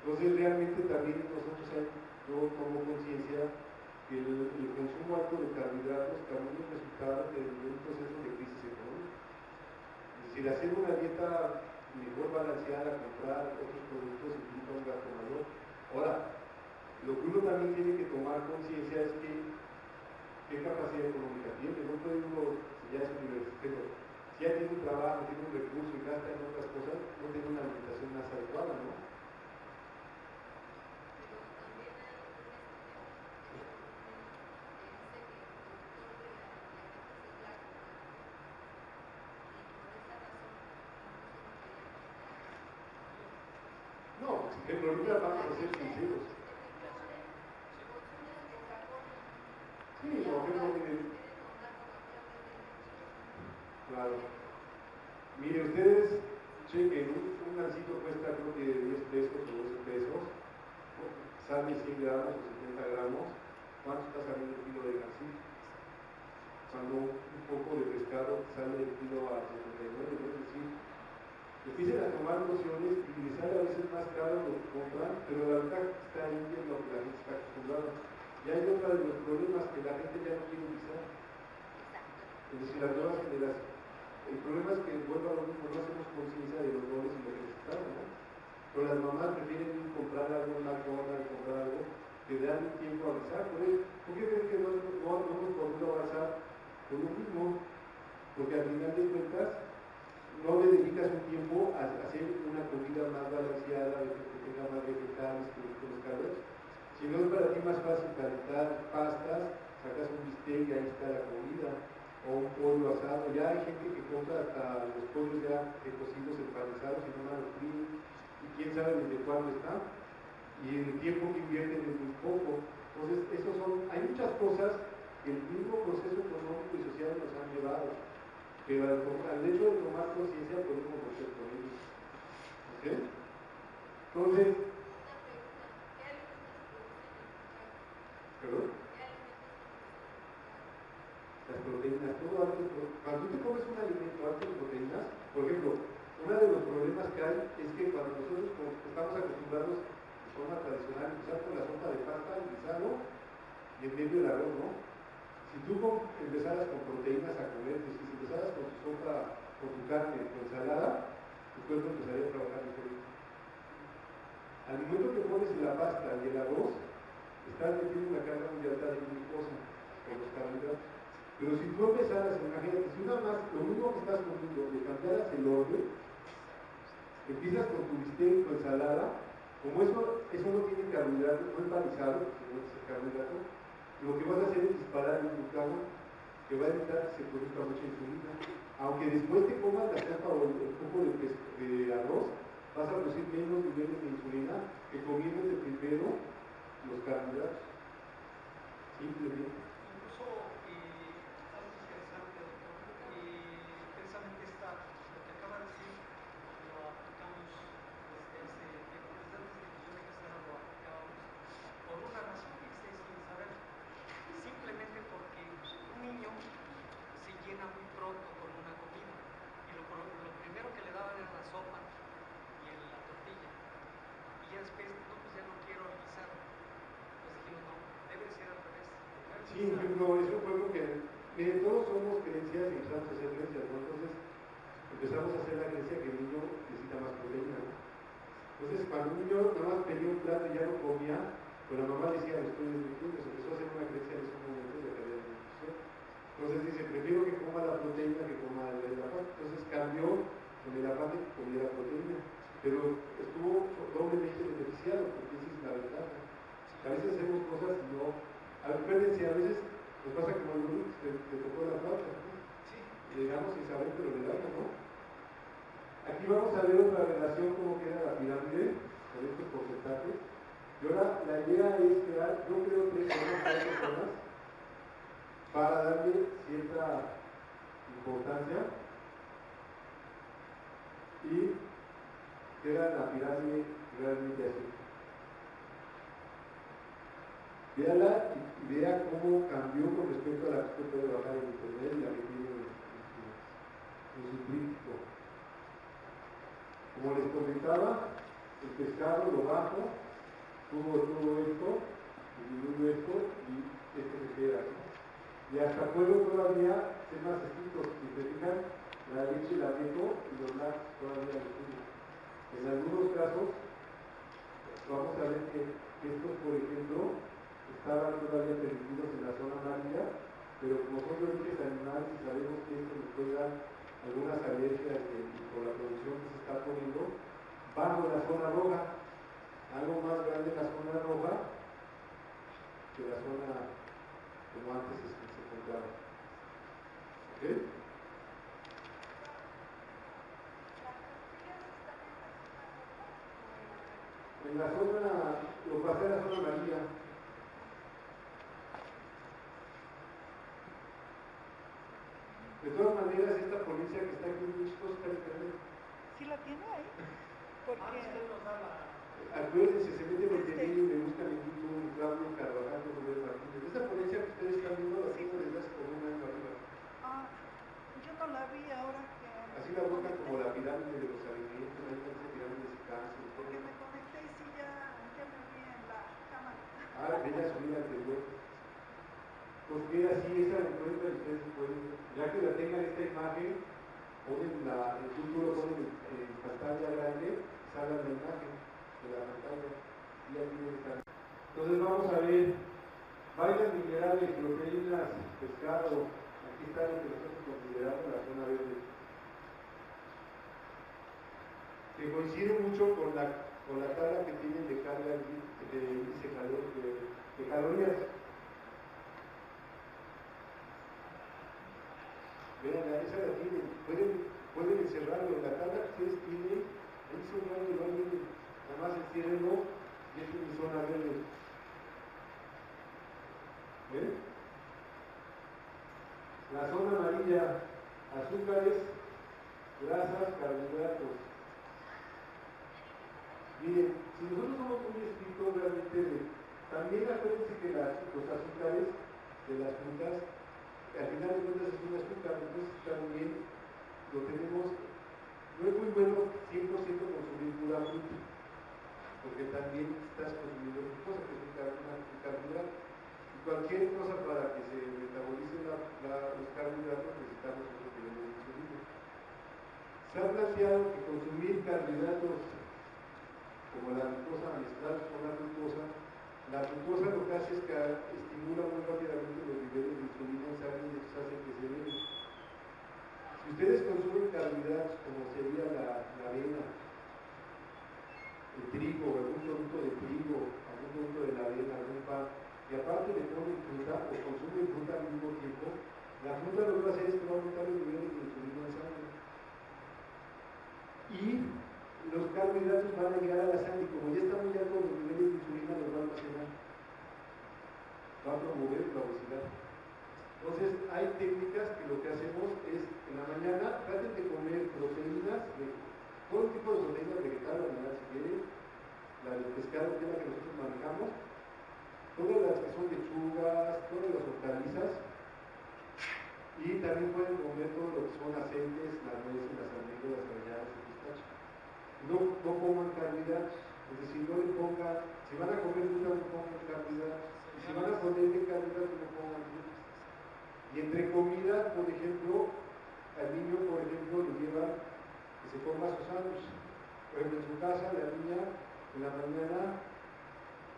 Entonces realmente también nosotros yo tomo conciencia que el consumo alto de carbohidratos también es resultado de un proceso de crisis económica. Es decir, hacer una dieta mejor balanceada, comprar otros productos implica un gasto mayor. Ahora, lo que uno también tiene que tomar conciencia es que ¿qué capacidad económica tiene? No puede uno, si ya es universitario, si ya tiene un trabajo, tiene un recurso y gasta en otras cosas, no tiene una alimentación más adecuada, ¿no? Pero ahorita vamos a ser sinceros. Sí, por ejemplo, miren. Claro. Mire, ustedes chequen, un gansito cuesta creo que 10 pesos o 12 pesos, sale 100 gramos o 70 gramos, ¿cuánto está saliendo el kilo de gansito? Cuando un poco de pescado sale el kilo a 79, es decir, empiecen a tomar nociones y les sale a veces más caro lo que compran, pero la verdad está ahí en lo que la gente está acostumbrada. Y hay otra de los problemas que la gente ya no quiere utilizar. Es decir, las nuevas generaciones. El problema es que, vuelvo a lo mismo, no hacemos conciencia de los roles y lo que necesitamos, ¿no? Pero las mamás prefieren ir a comprar algo en McDonald's, comprar algo, que darle tiempo a avanzar. ¿Por qué creen que no hemos podido avanzar con lo mismo? Porque al final de cuentas, no le dedicas un tiempo a hacer una comida más balanceada, que tenga más vegetales, que los carbohidratos. Si no es para ti más fácil calentar pastas, sacas un bistec y ahí está la comida, o un pollo asado. Ya hay gente que compra hasta los pollos ya cocidos, empanizados y no más los fríen, y quién sabe desde cuándo está, y el tiempo que invierten es muy poco. Entonces, hay muchas cosas que el mismo proceso económico y social nos han llevado, pero al hecho de tomar conciencia podemos romper con ellos. ¿Ok? Entonces, ¿perdón? Las proteínas, cuando tú te comes un alimento alto en proteínas, por ejemplo, uno de los problemas que hay es que cuando nosotros estamos acostumbrados de forma tradicional a empezar con la sopa de pasta, el guisado y en medio el arroz, ¿no? Si tú empezaras con proteínas a comer, si empezaras con tu sopa, con tu carne, tu ensalada, tu cuerpo empezaría a trabajar diferente. Al momento que pones la pasta y el arroz, estás metiendo una carga muy alta de glucosa con los carbohidratos. Pero si tú empezaras, imagínate, si una más, lo mismo que estás comiendo, le cambiaras el orden, empiezas con tu bistec y tu ensalada, como eso no tiene carbohidratos, no es balizado, sino es el carbohidrato, lo que vas a hacer es disparar el glucagón, que va a evitar que se produzca mucha insulina. Aunque después te comas la capa o el poco de arroz, vas a producir menos niveles de insulina que comiendo de primero los carbohidratos. Simplemente. Incluso, algo interesante, doctor, precisamente lo que acaba de decir, lo aplicamos desde hace tiempo, desde antes de que yo empezara lo aplicábamos, por una razón, sin saber, simplemente porque un niño se llena muy pronto con una comida, y lo primero que le daban era la sopa y la tortilla, y ya después, no, pues ya no quiero el guisado. Pues dijimos, no, debe ser al revés. Sí, no, eso fue lo que, todos somos creencias y empezamos a hacer creencias, ¿no? Entonces empezamos a hacer la creencia que el niño necesita más proteína, ¿no? Entonces cuando un niño nada más pedía un plato y ya no comía, pues la mamá decía, lo estoy desmintiendo, se empezó a hacer una creencia en esos momentos de calidad de nutrición. Entonces dice, prefiero que coma la proteína que coma el afán. Entonces cambió con el afán de que comiera proteína, pero estuvo doblemente beneficiado, porque esa es la verdad. A veces hacemos cosas y no. Acuérdense, a veces nos pasa como el grupo que te tocó la flauta, ¿no? Sí. Llegamos sin saber, pero le damos, ¿no? Aquí vamos a ver otra relación, cómo queda la pirámide con estos porcentajes. Y ahora la idea es crear, yo creo, tres personas para darle cierta importancia y queda la pirámide realmente así. Véala y vea cómo cambió con respecto a la que usted puede bajar en internet y la que tiene en su tríptico. Como les comentaba, el pescado lo bajo, subo todo esto, disminuyo esto y esto se queda, ¿no? Y hasta puedo todavía ser más estrictos. Si se fijan, la leche la meto y los lácteos todavía los subo. En algunos casos, vamos a ver que estos, por ejemplo, estaban todavía permitidos en la zona amarilla, pero como son de orígenes animales y sabemos que esto nos puede dar algunas alergias por la producción que se está poniendo, bajo la zona roja, algo más grande la zona roja que la zona como antes se encontraba. ¿Ok? En la zona, lo pasé a la zona amarilla. De todas maneras, esta ponencia que está aquí en México está en internet. ¿Sí la tiene ahí? Porque acuérdense, se meten en internet y me buscan en YouTube, Claudio Carvajal, Rubén Martínez. Esta ponencia que ustedes están viendo la tengo desde hace como un año arriba. Yo no la vi ahora que... Así la buscan como la pirámide de los alimentos, ahí está esa pirámide de cáncer. Porque me conecté y sí ya me vi en la cámara. Ella subí la anterior. Pues que así esa encuentra y ustedes pueden, ya que la tengan esta imagen, ponen el título, ponen en pantalla grande, sale la imagen de la pantalla y aquí está. Entonces vamos a ver, vainas minerales, proteínas, pescado, aquí está lo que nosotros consideramos la zona verde. Que coincide mucho con la tabla que tienen de carga de índice de calorías. Vean, esa la tienen, pueden encerrarlo en la tabla que ustedes tienen, ahí son igualmente, nada más enciérrenlo y esto es mi zona verde. ¿Ven? La zona amarilla, azúcares, grasas, carbohidratos. Miren, si nosotros somos muy estrictos realmente, también acuérdense que los azúcares de las frutas, al final de cuentas es un azúcar, entonces también lo tenemos, no es muy bueno 100% consumir pura fruta, porque también estás consumiendo glucosa, que es un carbohidrato. Y cualquier cosa para que se metabolicen los carbohidratos necesitamos otro nivel de insulina. Se ha planteado que consumir carbohidratos como la glucosa mezclados con la glucosa lo que hace es que estimula muy rápidamente los niveles de insulina en sangre y eso hace que se eleven. Si ustedes consumen carbohidratos como sería la avena, el trigo, algún producto de trigo, algún producto de la avena, algún pan, y aparte le ponen fruta o consumen fruta al mismo tiempo, la fruta lo que va a hacer es que va a aumentar los niveles de insulina en sangre. Y los carbohidratos van a llegar a la sangre y como ya están muy altos los niveles de insulina los van a almacenar. Va a promover la obesidad. Entonces hay técnicas que lo que hacemos es en la mañana traten de comer proteínas, todo tipo de proteínas vegetales, animal si quieren, la del pescado que es la que nosotros manejamos, todas las que son lechugas, todas las hortalizas, y también pueden comer todo lo que son aceites, las nueces, las almendras, las avellanas, el pistacho. No pongan carbohidratos, es decir, no le pongan, si van a comer fruta no pongan carbohidratos, y si van a ponerle carbohidratos no pongan frutas. Y entre comida, por ejemplo, al niño, por ejemplo, le llevan que se coma sus sándwiches. Por ejemplo, en su casa, la niña, en la mañana,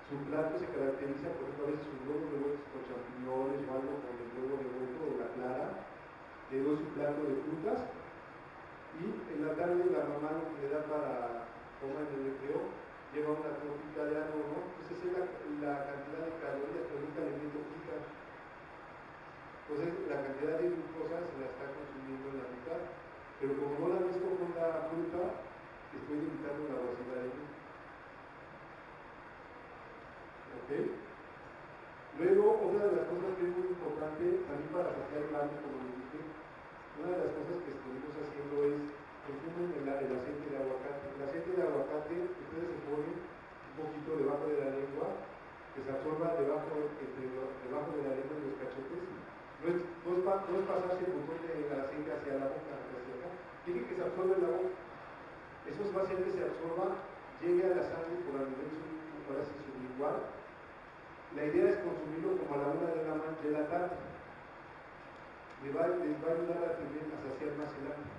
su plato se caracteriza, por ejemplo, a veces sus huevos revueltos con champiñones o algo con el huevo revuelto o la clara, le doy su plato de frutas, y en la tarde la mamá lo que le da para comer en el recreo lleva una tortita de algo, ¿no? Entonces es la cantidad de calorías, pero nunca le meto fruta. Entonces la cantidad de glucosa se la está consumiendo en la mitad, pero como no la mezclo con la fruta, estoy limitando la obesidad de mí. ¿Ok? Luego, otra de las cosas que es muy importante, también para saciar el hambre, como les dije, una de las cosas que estuvimos haciendo es consumen el aceite de aguacate. El aceite de aguacate, ustedes se ponen un poquito debajo de la lengua, que se absorba debajo de la lengua y los cachetes. No es pasarse el botón del aceite hacia la boca, hacia acá. Tiene que se absorba en la boca. Eso va a hacer que se absorba, llegue a la sangre por a nivel sublingual. La idea es consumirlo como a la 1 de la tarde. Les va a ayudar a saciar más el hambre.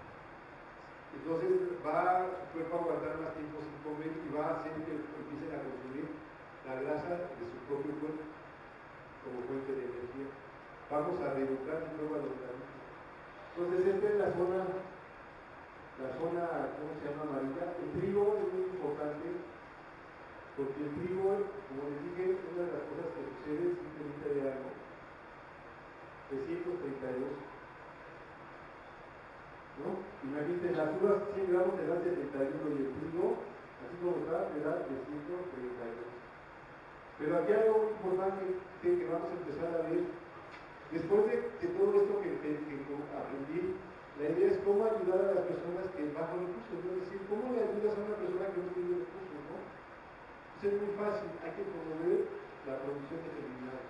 Entonces va su cuerpo a aguantar más tiempo sin comer y va a hacer que empiecen a consumir la grasa de su propio cuerpo como fuente de energía. Vamos a reeducar de nuevo al organismo. Entonces esta es la zona, ¿cómo se llama? Amarilla. El trigo es muy importante porque el trigo, como les dije, una de las cosas que sucede es simplemente de algo. 332. ¿No? Imagínense, las uvas 100 gramos te dan 71 y el trigo, así como está, te da 332. Pero aquí hay algo importante que vamos a empezar a ver. Después de todo esto que aprendí, la idea es cómo ayudar a las personas que bajo recursos, es decir, cómo le ayudas a una persona que no tiene recursos, ¿no? Pues es muy fácil, hay que promover la producción de germinados.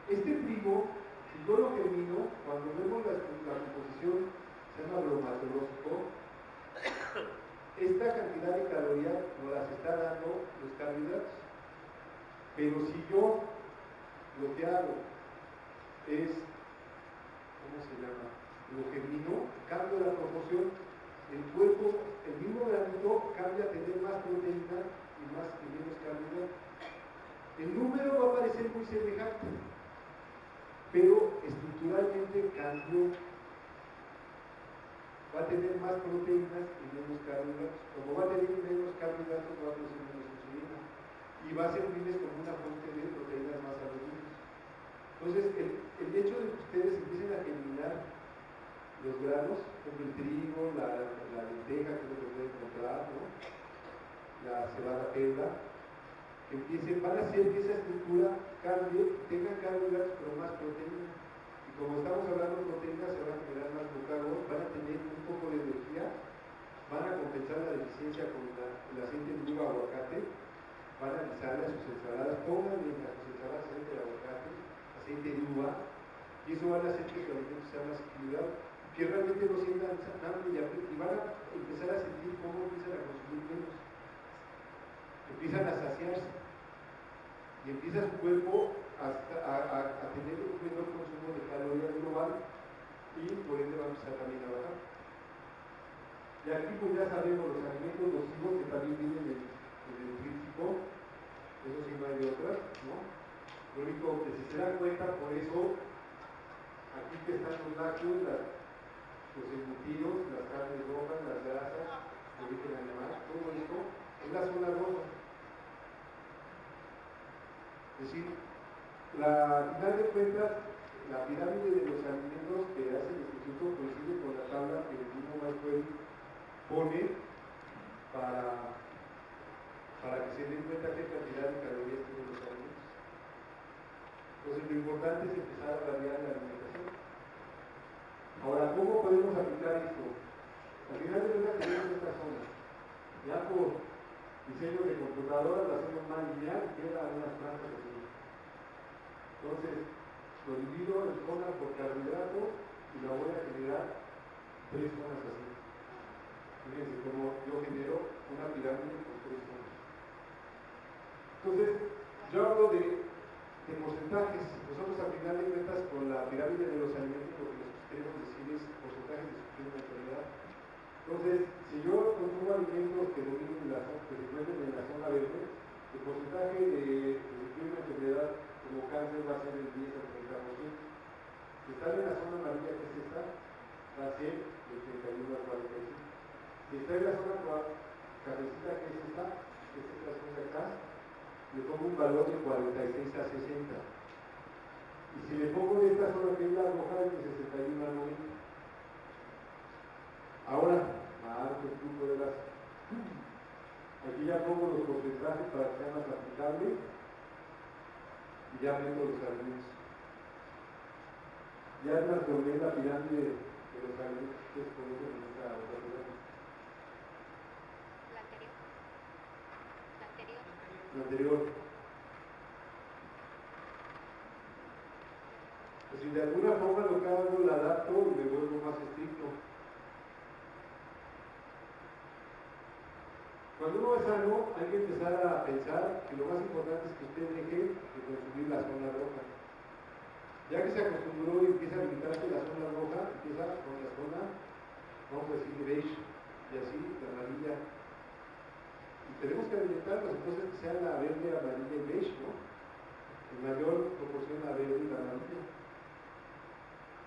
Este trigo, si yo lo germino, cuando vemos la composición, se llama bromatológico, esta cantidad de calorías nos las está dando los carbohidratos. Pero si yo lo que hago es, ¿cómo se llama? Lo germino, cambio la proporción, el cuerpo, el mismo granito cambia a tener más proteína y menos carbohidratos. El número va a parecer muy semejante, pero estructuralmente cambió. Va a tener más proteínas y menos carbohidratos. Como va a tener menos carbohidratos, va a producir menos insulina. Y va a servirles como una fuente de proteínas más a los niños. Entonces, el hecho de que ustedes empiecen a germinar los granos, como el trigo, la lenteja, que es lo que pueden encontrar, ¿no? La cebada perla, van a hacer que esa estructura cambie, tengan carbohidratos pero más proteína. Y como estamos hablando de proteínas, se van a generar más glucagón, van a tener un poco de energía, van a compensar la deficiencia con el aceite de uva aguacate, van a alisarle a sus ensaladas, pónganle a sus ensaladas aceite de aguacate, aceite de uva, y eso van a hacer que su alimento sea más equilibrado, que realmente no sientan hambre y van a empezar a sentir cómo empiezan a consumir menos, empiezan a saciarse, y empieza su cuerpo a tener un menor consumo de calorías global y por ende va a empezar también a bajar. Y aquí pues ya sabemos los alimentos nocivos que también vienen en el tríptico, eso sí no hay de otras, ¿no? Lo único que si se dan cuenta, por eso, aquí que están los lácteos, los embutidos, las carnes rojas, las grasas, de origen animal, todo esto es la zona roja. Es decir, al final de cuentas, la pirámide de los alimentos que hace el instituto coincide con la tabla que el mismo Maxwell pone para que se den cuenta qué cantidad de calorías tienen los alimentos. Entonces, lo importante es empezar a variar la alimentación. Ahora, ¿cómo podemos aplicar esto? Al final de cuentas tenemos esta zona. Ya por diseño de computadoras lo hacemos más lineal y queda unas franjas así. Entonces, lo divido en zonas por carbohidrato y lo voy a generar 3 zonas así. Fíjense cómo yo genero una pirámide con 3 zonas. Entonces, yo hablo de porcentajes. Nosotros al final de cuentas con la pirámide de los alimentos lo que les queremos decir es porcentajes de sufrir una enfermedad. Entonces, si yo consumo alimentos que dominen que se encuentren en la zona verde, el porcentaje de sufrir una enfermedad como cáncer va a ser el 10 al 30%. Si está en la zona amarilla, que es esta, va a ser del 31 al 45%. Si está en la zona cafecita, que es esta zona de acá, le pongo un valor de 46 a 60. Y si le pongo de esta zona que es la roja, es de 61 a 90. Ahora, marco el flujo de las. Aquí ya pongo los porcentajes para que sea más aplicable y ya meto los alimentos. Ya transformé la pirámide de los alimentos que ustedes conocen en esta otra pirámide. La anterior. Pues si de alguna forma lo que hago la adapto y me vuelvo más estricto. Cuando uno es sano, hay que empezar a pensar que lo más importante es que usted deje de consumir la zona roja. Ya que se acostumbró y empieza a limitarse la zona roja, empieza con la zona, vamos a decir, beige, y así, la amarilla. Y tenemos que alimentarlos, entonces que sea la verde, amarilla y beige, ¿no? En mayor proporción la verde y la amarilla.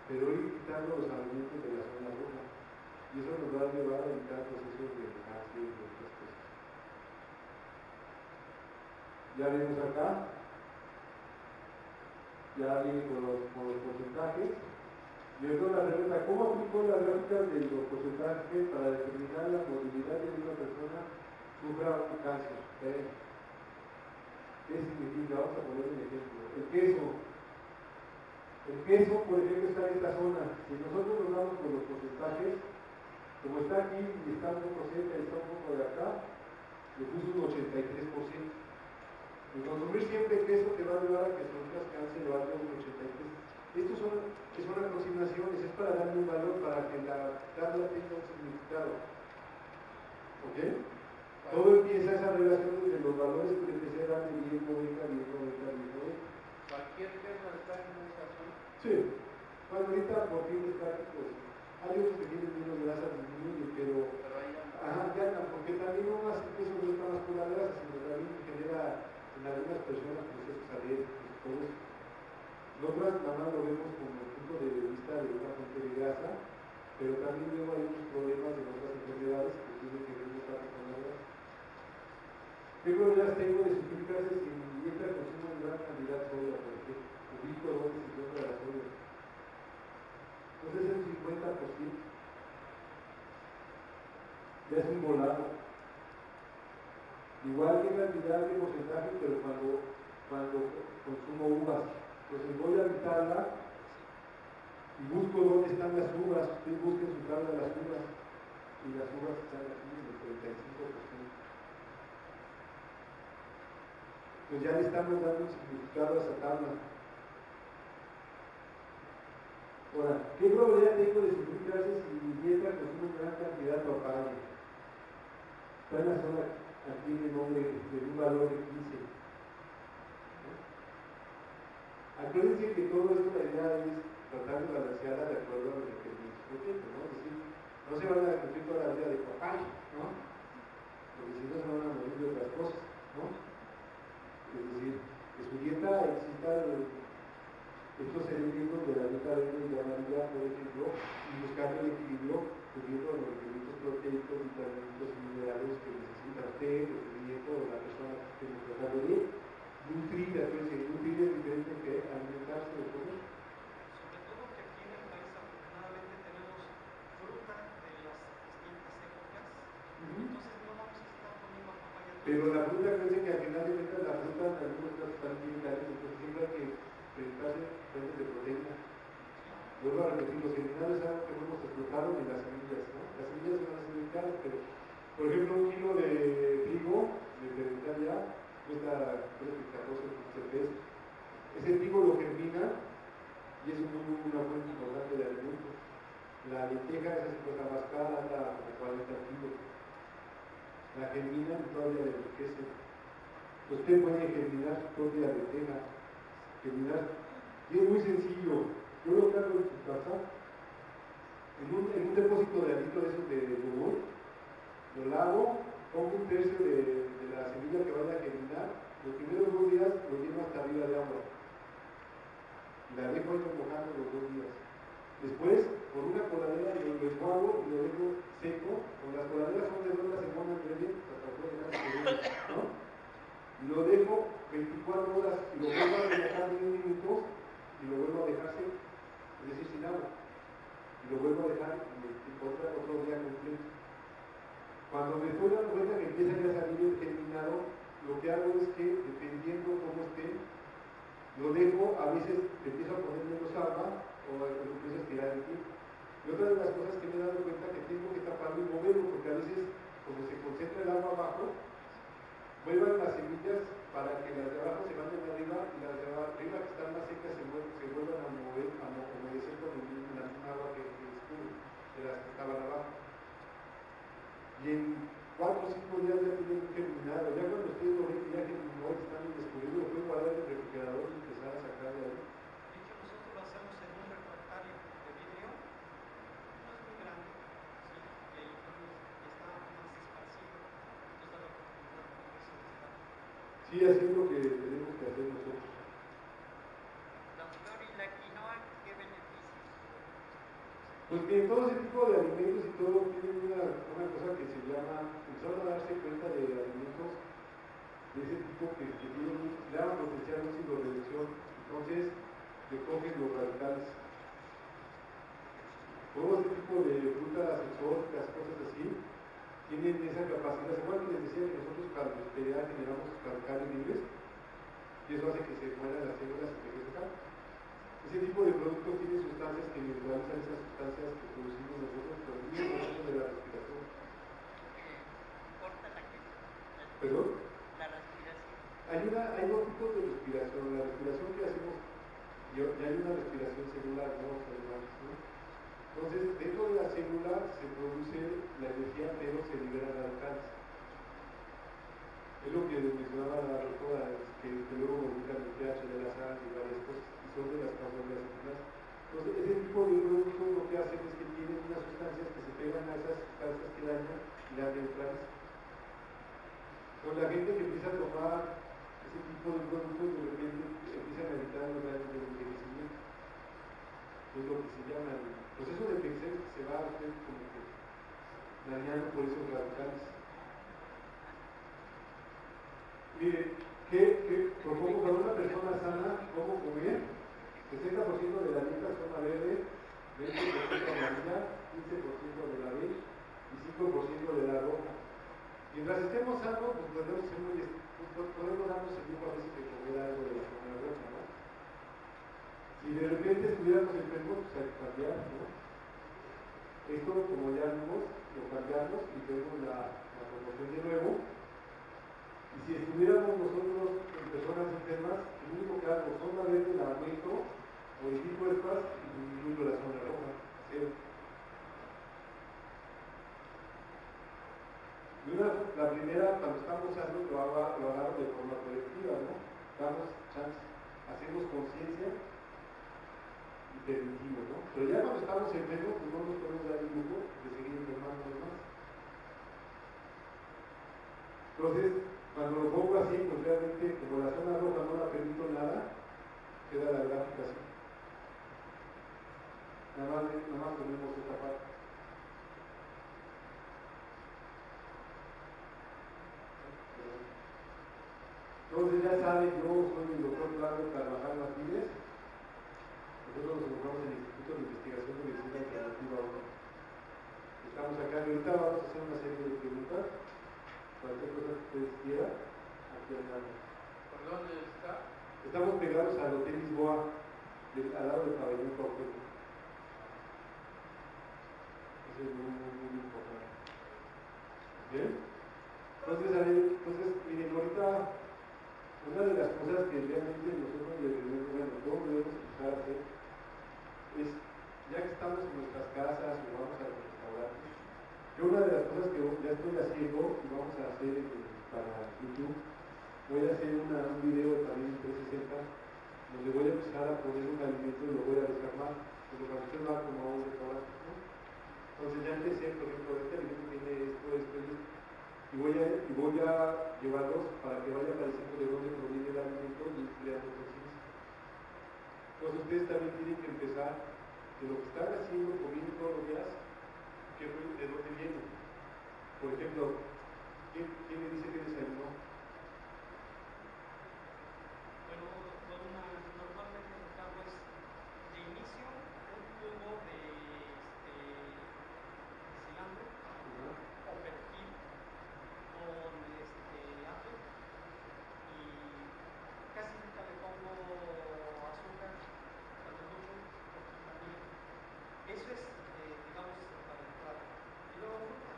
Pero ir quitando los alimentos de la zona roja. Y eso nos va a llevar a evitar procesos de cáncer y otras cosas. Ya vemos acá, ya viene con los porcentajes. Y entonces la pregunta, ¿cómo aplico las gráficas de los porcentajes para determinar la posibilidad de que una persona sufra un cáncer? ¿Qué significa? Vamos a poner un ejemplo. El queso. El queso, por ejemplo, está en esta zona. Si nosotros nos vamos con los porcentajes, como está aquí y está un poco cerca y está un poco de acá, le puso un 83%. El consumir siempre queso te va a llevar a que sufras cáncer o algo de 83%. Estos son aproximaciones, es para darle un valor, para que la tabla tenga un significado. ¿Ok? Todo empieza esa relación desde los valores que empecé a darle 10, 90, 10, 90, 10, 90. Cualquier tema está en esa zona. Sí. Bueno, ahorita por fines prácticos, hay otros que tienen menos grasa, disminuye, pero ahí ya ajá, ya no, porque también no hace que eso no está más por la grasa, sino también genera en algunas personas procesos alérgicos, todo eso. Nosotros nada más lo vemos como el punto de vista de una fuente de grasa, pero también luego hay otros problemas de otras enfermedades que tienen que ver con la grasa. ¿Qué probabilidades tengo de sufrir cáncer si mi dieta consume una gran cantidad de soya, por ejemplo? Ubico dónde se encuentra la soya. Entonces es un 50%. Ya es un volado. Igual que cantidad de porcentaje, pero cuando consumo uvas. Entonces voy a mi tabla y busco dónde están las uvas. Ustedes busquen su tabla de las uvas. Y las uvas están aquí en el 35%. Pues ya le estamos dando un significado a esa tabla. Ahora, ¿qué probabilidad tengo de sufrir cáncer si mi dieta consume una gran cantidad de papaya? Está en la zona aquí de nombre de un valor de 15. Acuérdense que todo esto la idea es tratar de balancearla de acuerdo a los requerimientos propios, ¿no? Es decir, no se van a cumplir toda la vida de papaya, ¿no? Porque si no se van a morir de otras cosas, ¿no? Es decir, que su dieta exista estos elementos de la dieta verde y amarilla, por ejemplo, y buscando el equilibrio cubriendo los requerimientos proteicos, vitaminos y minerales que necesita usted, el rendimiento de la persona que nos trata de nutrir, nutrir es diferente que alimentarse de comer. Sobre todo que aquí en el país afortunadamente tenemos fruta de las distintas épocas, entonces no vamos a estar comiendo papaya. Pero la fruta, creen que al final de cuentas la fruta en algunos casos están químicales, entonces siempre hay que preguntarse fuentes de proteína. Vuelvo a repetir, los eliminados es algo que no hemos explotado en las semillas, ¿no? Las semillas van a ser muy caras, pero por ejemplo un kilo de trigo, de fermentar ya, cuesta creo que 14 pesos. Ese trigo lo germina y es una fuente importante de alimentos. La lenteja esa se cuesta más cara, anda como 40 kilos. La germina y todavía le enriquece. Usted puede germinar su propia lenteja. Germinar. Y es muy sencillo. Yo lo cargo en su casa, en un depósito de alito de esos de yogur, lo lavo, pongo un tercio de la semilla que vaya a germinar, los primeros 2 días lo lleno hasta arriba de agua. Y la dejo ahí mojando los 2 días. Después, por una coladera lo enjuago y lo dejo seco. Con las coladeras son de 2 semanas media, hasta puede dejar, ¿no? Y lo dejo 24 horas y lo vuelvo a relajar 10 minutos y lo vuelvo a dejar seco, es decir, sin agua. Y lo vuelvo a dejar otro día completo. Cuando me estoy dando cuenta que empieza ya a salir el germinado, lo que hago es que, dependiendo cómo esté, lo dejo, a veces empiezo a poner menos agua o lo empiezo a estirar el tiempo. Y otra de las cosas que me he dado cuenta es que tengo que taparlo y moverlo, porque a veces, como se concentra el agua abajo, vuelvan las semillas para que las de abajo se vayan arriba y las de arriba que están más secas se vuelvan a mover, a humedecer con la misma agua que escurre de las que estaban abajo. Y en 4 o 5 días ya tienen germinado. Ya cuando ustedes lo ven que ya germinó, están en descubierto, lo pueden guardar en el refrigerador y empezar a sacar de ahí. De hecho, nosotros lo hacemos en un refractario de vidrio, no es muy grande, sí, y ahí está más esparcido, entonces da la oportunidad de poderse estar. Sí, así es lo que tenemos que hacer nosotros. Doctor, ¿y la quinoa qué beneficios? Pues bien, todo ese tipo de alimentos y todo tienen una cosa que se llama, empezaron a darse cuenta de alimentos de ese tipo que tienen un potencial de reducción, entonces le cogen los radicales. Todo este tipo de frutas exóticas, cosas así, tienen esa capacidad. Igual que les decía que nosotros para los PDA generamos radicales libres, y eso hace que se mueran las células y que crezcan. Ese tipo de producto tiene sustancias que neutralizan esas sustancias que producimos nosotros por el mismo proceso de la respiración. Corta la que. ¿Perdón? La respiración. Hay dos tipos de respiración. La respiración que hacemos, y hay una respiración celular, ¿no? Entonces, dentro de la célula se produce la energía, pero se liberan radicales. Es lo que mencionaba la doctora, que luego modifican el pH de la sangre y varias cosas, y son de las causas de las enfermedades. Entonces, ese tipo de productos lo que hacen es que tienen unas sustancias que se pegan a esas sustancias que dañan y las neutralizan. Con la gente que empieza a tomar ese tipo de productos, de repente empiezan a evitar los daños del envejecimiento. Es lo que se llama el proceso de envejecer, que se va a hacer como que dañando por esos radicales. Mire, ¿qué propongo para una persona sana? ¿Cómo comer? 60% de la dieta zona verde, 20% amarilla, 15% de la beige y 5% de la roja. Mientras estemos sanos, pues podemos darnos el lujo a veces de comer algo de la zona roja, ¿no? Si de repente estuviéramos enfermos, pues hay que cambiar, ¿no? Esto, como ya vimos, lo cambiamos y tenemos la promoción de nuevo. Y si estuviéramos nosotros en personas enfermas, el único que hago zona verde la aumento, modifico estas y disminuyo la zona roja. Cero. La primera, cuando estamos sanos, lo agarro de forma colectiva, ¿no? Damos chance, hacemos conciencia y permitimos, ¿no? Pero ya cuando estamos enfermos, pues no nos podemos dar el lujo de seguir enfermándonos más. Entonces, cuando lo pongo así, pues realmente, como la zona roja no la permito nada, queda la gráfica así. Nada más ponemos esta parte. Entonces ya saben, yo soy el doctor Claudio Carvajal Martínez. Nosotros nos encontramos en el Instituto de Investigación de Medicina Alternativa 1. Estamos acá y ahorita vamos a hacer una serie de preguntas. Cualquier cosa que ustedes quieran, aquí andamos. ¿Por dónde está? Estamos pegados al Hotel Lisboa, al lado del pabellón Cuauhtémoc. Eso es muy importante. ¿Bien? Entonces, miren, ahorita una de las cosas que realmente nosotros todos debemos empezar a hacer es, ya que estamos en nuestras casas o vamos a los restaurantes, yo una de las cosas que ya estoy haciendo y vamos a hacer para YouTube, voy a hacer un video también en 360 donde voy a empezar a poner un alimento y lo voy a desarmar, porque para usted va como a un restaurante, ¿no? Entonces ya empecé, por ejemplo, este alimento tiene esto, y voy a llevarlos para que vaya apareciendo de dónde proviene el alimento y creando conciencia. Entonces ustedes también tienen que empezar de lo que están haciendo, comiendo todos los días, de dónde viene. Por ejemplo, ¿quién me dice que desayunó? Bueno, normalmente lo que hago es de inicio un jugo de cilantro o perejil con apio y casi nunca le pongo azúcar, cuando mucho, porque también eso es, digamos, para la entrada. Y luego fruta,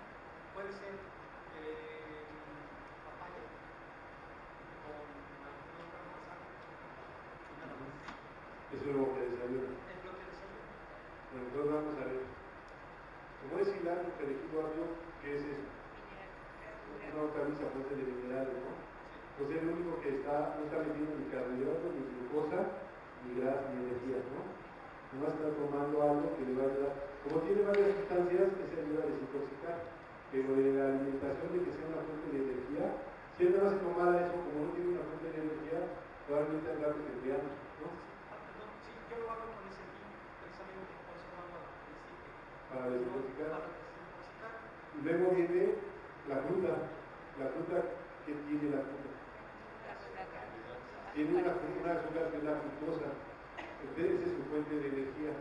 puede ser papaya con alguna otra manzana y nada más. Eso es lo que desayuna. Es lo que desayuno. Bueno, entonces vamos a ver. Como es cilantro, perejil o apio, ¿qué es eso? Una hortaliza, fuente de minerales, ¿no? Pues es lo único que no está metiendo ni carbohidratos, ni glucosa, ni grasa, ni energía, ¿no? No está tomando algo que le va a ayudar. Como tiene varias sustancias, esa ayuda a desintoxicar. Pero en la alimentación de que sea una fuente de energía, si él no se tomara eso, como no tiene una fuente de energía, probablemente al rato tendría, ¿no? Sí, yo lo hago con ese fin, precisamente por eso lo hago al principio. Para desintoxicar. Para desintoxicar. Y luego viene la fruta. La fruta, ¿qué tiene la fruta? Tiene una azúcar que es la fructosa. Entonces esa es su fuente de energía.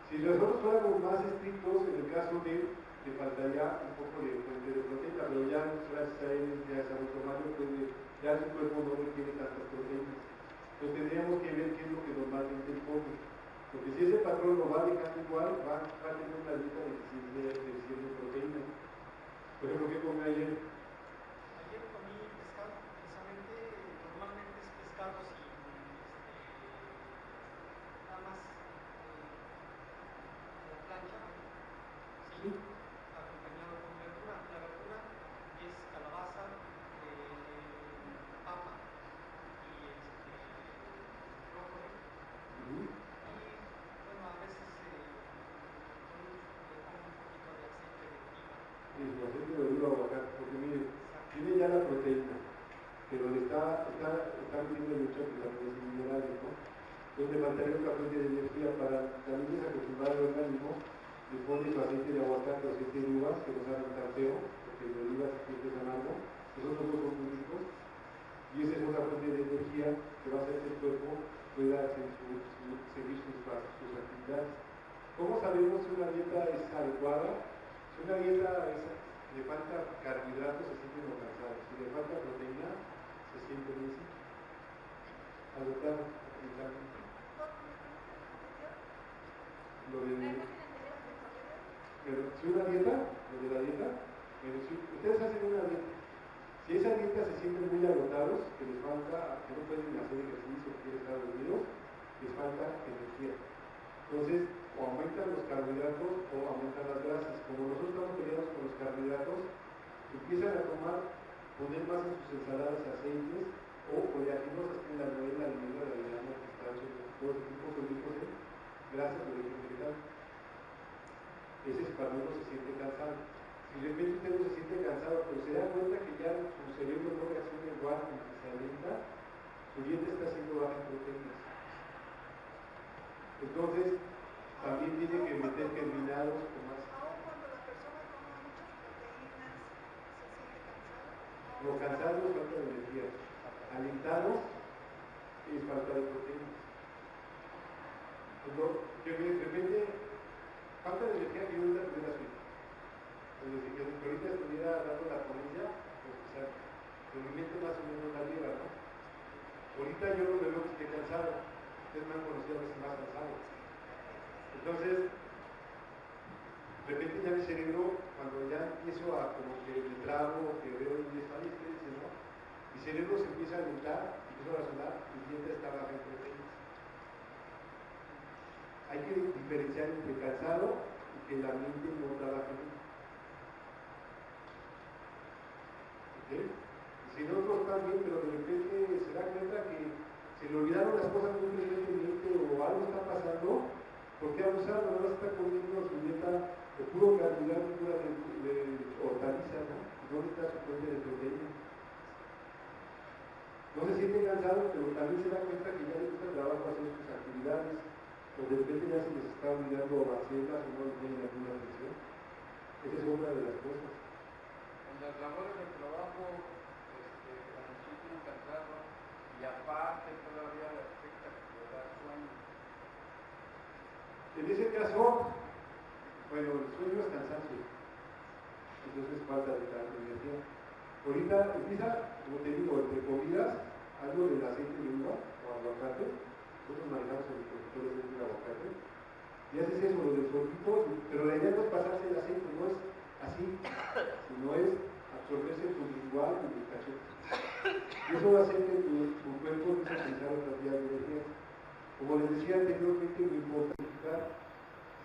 Si nosotros fuéramos más estrictos, en el caso de le faltaría un poco de fuente de proteína, pero ya gracias a él ya sabe tomarlo, puede ya su cuerpo no requiere tantas proteínas. Entonces tendríamos que ver qué es lo que normalmente come. Porque si ese patrón lo va dejando igual, va a tener una dieta deficiente de proteínas. Por ejemplo, ¿qué come ayer? Ayer comí pescado, precisamente, normalmente es pescado sin, nada más la plancha, sí, acompañado con verdura. La verdura es calabaza, papa y brócoli. Ujú. Y bueno, a veces le pongo un poquito de aceite de oliva. Y el aceite de oliva o aguacate, porque mire, tiene ya la proteína, pero le está pidiendo mucha vitaminas y minerales, ¿no? Entonces le faltaría una fuente de energía para también desacostumbrar al organismo, le pone su aceite de aguacate o aceite de uvas, que no saben tan feo, porque el de oliva siempre es amargo, nosotros no somos muy ricos, y esa es una fuente de energía que va a hacer que el cuerpo pueda hacer seguir sus actividades. ¿Cómo sabemos si una dieta es adecuada? Si una dieta le falta carbohidratos, se siente uno cansado. Si le falta proteína, se siente bien. Adoptar lo de, pero si una dieta, lo de la dieta, pero si ustedes hacen una dieta, si esa dieta se sienten muy agotados, que les falta, que no pueden hacer ejercicio, que quieren estar dormidos, les falta energía. Entonces, o aumentan los carbohidratos o aumentan las grasas. Como nosotros estamos peleados con los carbohidratos, empiezan a poner más en sus ensaladas aceites o oleaginosas, que es la novela, la almendra, la avellana, el pistacho, todos los tipos de ricos en grasas de origen vegetal. Ese es cuando uno se siente cansado. Si de repente usted no se siente cansado, pero se da cuenta que ya su cerebro no reacciona igual, como que se alienta, su dieta está siendo baja en proteínas. Entonces, también tiene que meter germinados o más. Aún cuando la persona toma muchas proteínas, se siente cansado. Lo cansado es falta de energía. Alentados es falta de proteínas. Que de repente, falta de energía que yo ahorita tuviera sueño. Es decir, que ahorita estuviera dando la ponencia, pues o sea, el movimiento más o menos la lleva, ¿no? Ahorita yo no me veo que esté cansado. Ustedes me han conocido a veces más cansado. Entonces, de repente ya mi cerebro, cuando ya empiezo a como que me trago, que veo y dices, ay, espérense, ¿no? Mi cerebro se empieza a alentar, empiezo a razonar, mi dieta está baja en proteínas. Hay que diferenciar entre cansado y que la mente no trabaja bien. ¿Okay? Si no, otros están bien, pero de repente se da cuenta que se le olvidaron las cosas muy frecuentemente o algo está pasando, ¿por qué abusar? No está comiendo su dieta de puro carbohidrato, pura de hortalizas, ¿no? ¿Dónde está su fuente de proteína? No se siente cansado, pero también se da cuenta que ya le gusta el trabajo hacer sus actividades, o de repente ya se les está olvidando hacerlas o no le tienen alguna atención. Esa es otra de las cosas. En las labores del trabajo, cuando se sienten cansados y aparte todavía le afecta que le da sueño. En ese caso, bueno, el sueño es cansancio, entonces falta de energía. Ahorita empieza, como te digo, entre comidas, algo del aceite de uva o aguacate. Nosotros manejamos el productor de aceite de aguacate. Y haces eso, lo del sorbito, pero la idea no es pasarse el aceite, no es así, sino es absorberse el sublingual y el cachete. Y eso va a hacer que tu cuerpo empiece a utilizar otra vía de energía. Como les decía anteriormente, lo importante,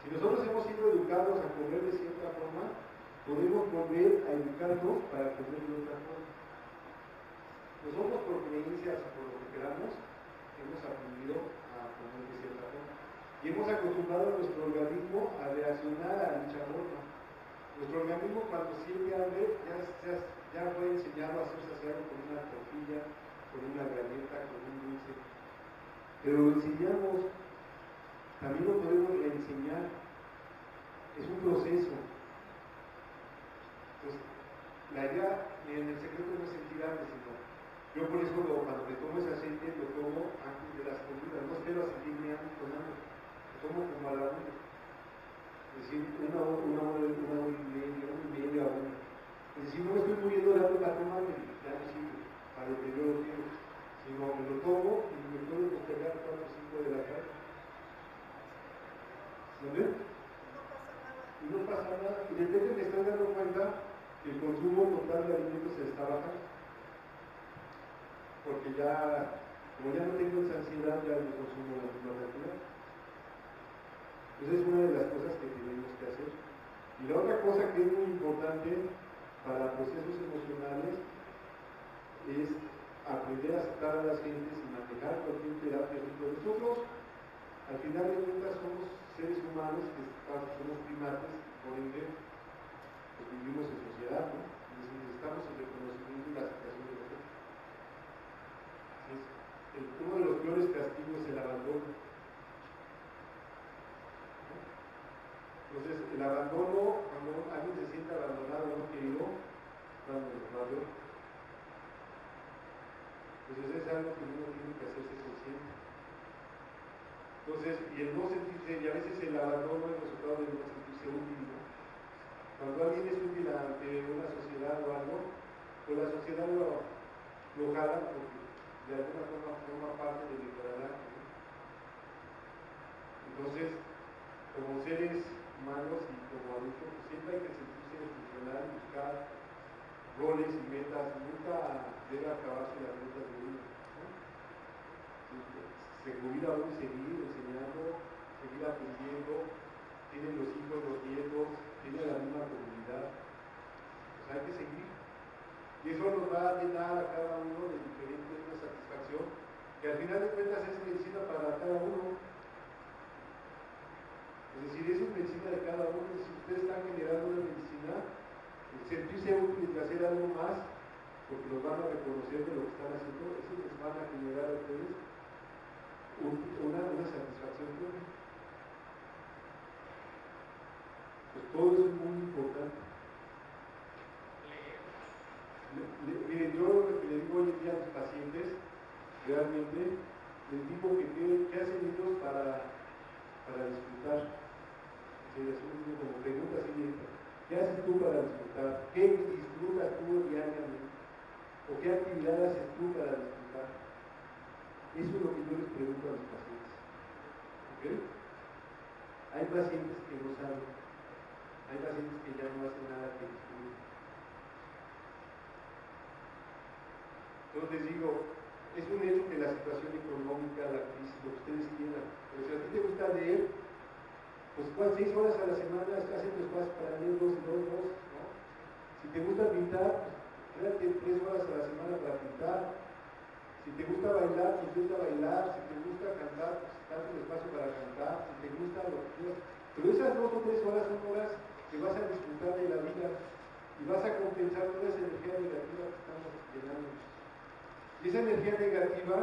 si nosotros hemos sido educados a comer de cierta forma, podemos volver a educarnos para comer de otra forma. Nosotros por creencias o por lo que queramos, hemos aprendido a comer de cierta forma. Y hemos acostumbrado a nuestro organismo a reaccionar a dicha forma. Nuestro organismo cuando siente hambre ya fue enseñado a ser saciado con una tortilla, con una galleta, con un dulce. Pero lo enseñamos, también lo podemos reenseñar. Es un proceso. Entonces, la idea en el secreto no es sentir hambre, sino yo por eso cuando me tomo ese aceite lo tomo antes de las comidas, no espero a sentirme con hambre, lo tomo como a la una. Es decir, una hora y media, una. Es decir, no me estoy muriendo de hambre para tomarme, ya no sirve, para el periodo lo tomo y me puedo despegar 4 o 5 de la tarde. ¿No ven? Y no pasa nada. Y de repente me estoy dando cuenta que el consumo total de alimentos se está bajando. Porque ya, como ya no tengo esa ansiedad, ya no consumo la misma cantidad. Entonces es una de las cosas que tenemos que hacer. Y la otra cosa que es muy importante para procesos emocionales es aprender a aceptar a las gentes y manejar cualquier terapia. Nosotros, al final de cuentas, somos seres humanos que somos primates, por ende, pues vivimos en sociedad, ¿no? Necesitamos el reconocimiento y la aceptación de los otros. Uno de los peores castigos es el abandono. Entonces, el abandono, cuando alguien se siente abandonado o no querido, cuando lo radio. Entonces es algo que uno tiene que hacerse consciente. Entonces, y el no sentirse, y a veces el abandono es el resultado de no sentirse útil, ¿no? Cuando alguien es útil ante una sociedad o algo, pues la sociedad lo jala porque de alguna forma forma parte de mi carácter, ¿no? Entonces, como seres humanos y como adultos, pues siempre hay que sentirse funcional y buscar roles y metas. Nunca debe acabarse las metas de uno, ¿no? Se jubila uno y seguir enseñando, seguir aprendiendo, tienen los hijos, los nietos, tiene la misma comunidad, pues hay que seguir. Y eso nos va a llenar a cada uno de diferente una satisfacción, que al final de cuentas es medicina para cada uno. Es decir, es una medicina de cada uno. Si ustedes están generando una medicina, el sentirse útiles de hacer algo más, porque los van a reconocer de lo que están haciendo, eso les van a generar a ustedes una satisfacción propia. Pues todo eso es muy importante. Miren, yo lo que le digo hoy en día a los pacientes, realmente, les digo que qué hacen ellos para disfrutar. Se les hace como pregunta así directa. ¿Qué haces tú para disfrutar? ¿Qué disfrutas tú diariamente? ¿O qué actividad haces tú para disfrutar? Eso es lo que yo les pregunto a los pacientes. ¿Ok? Hay pacientes que no saben. Hay pacientes que ya no hacen nada que disfruten. Entonces les digo, es un hecho que la situación económica, la crisis, lo que ustedes quieran, pero si a ti te gusta leer, pues 6 horas a la semana hacen tu espacio para leer 2 y 2, ¿no? Si te gusta pintar, pues créate 3 horas a la semana para pintar. Si te gusta bailar, pues vete a bailar. Si te gusta cantar, pues date un espacio para cantar. Si te gusta lo que quieras. Pero esas 2 o 3 horas son horas que vas a disfrutar de la vida y vas a compensar toda esa energía negativa que estamos generando. Y esa energía negativa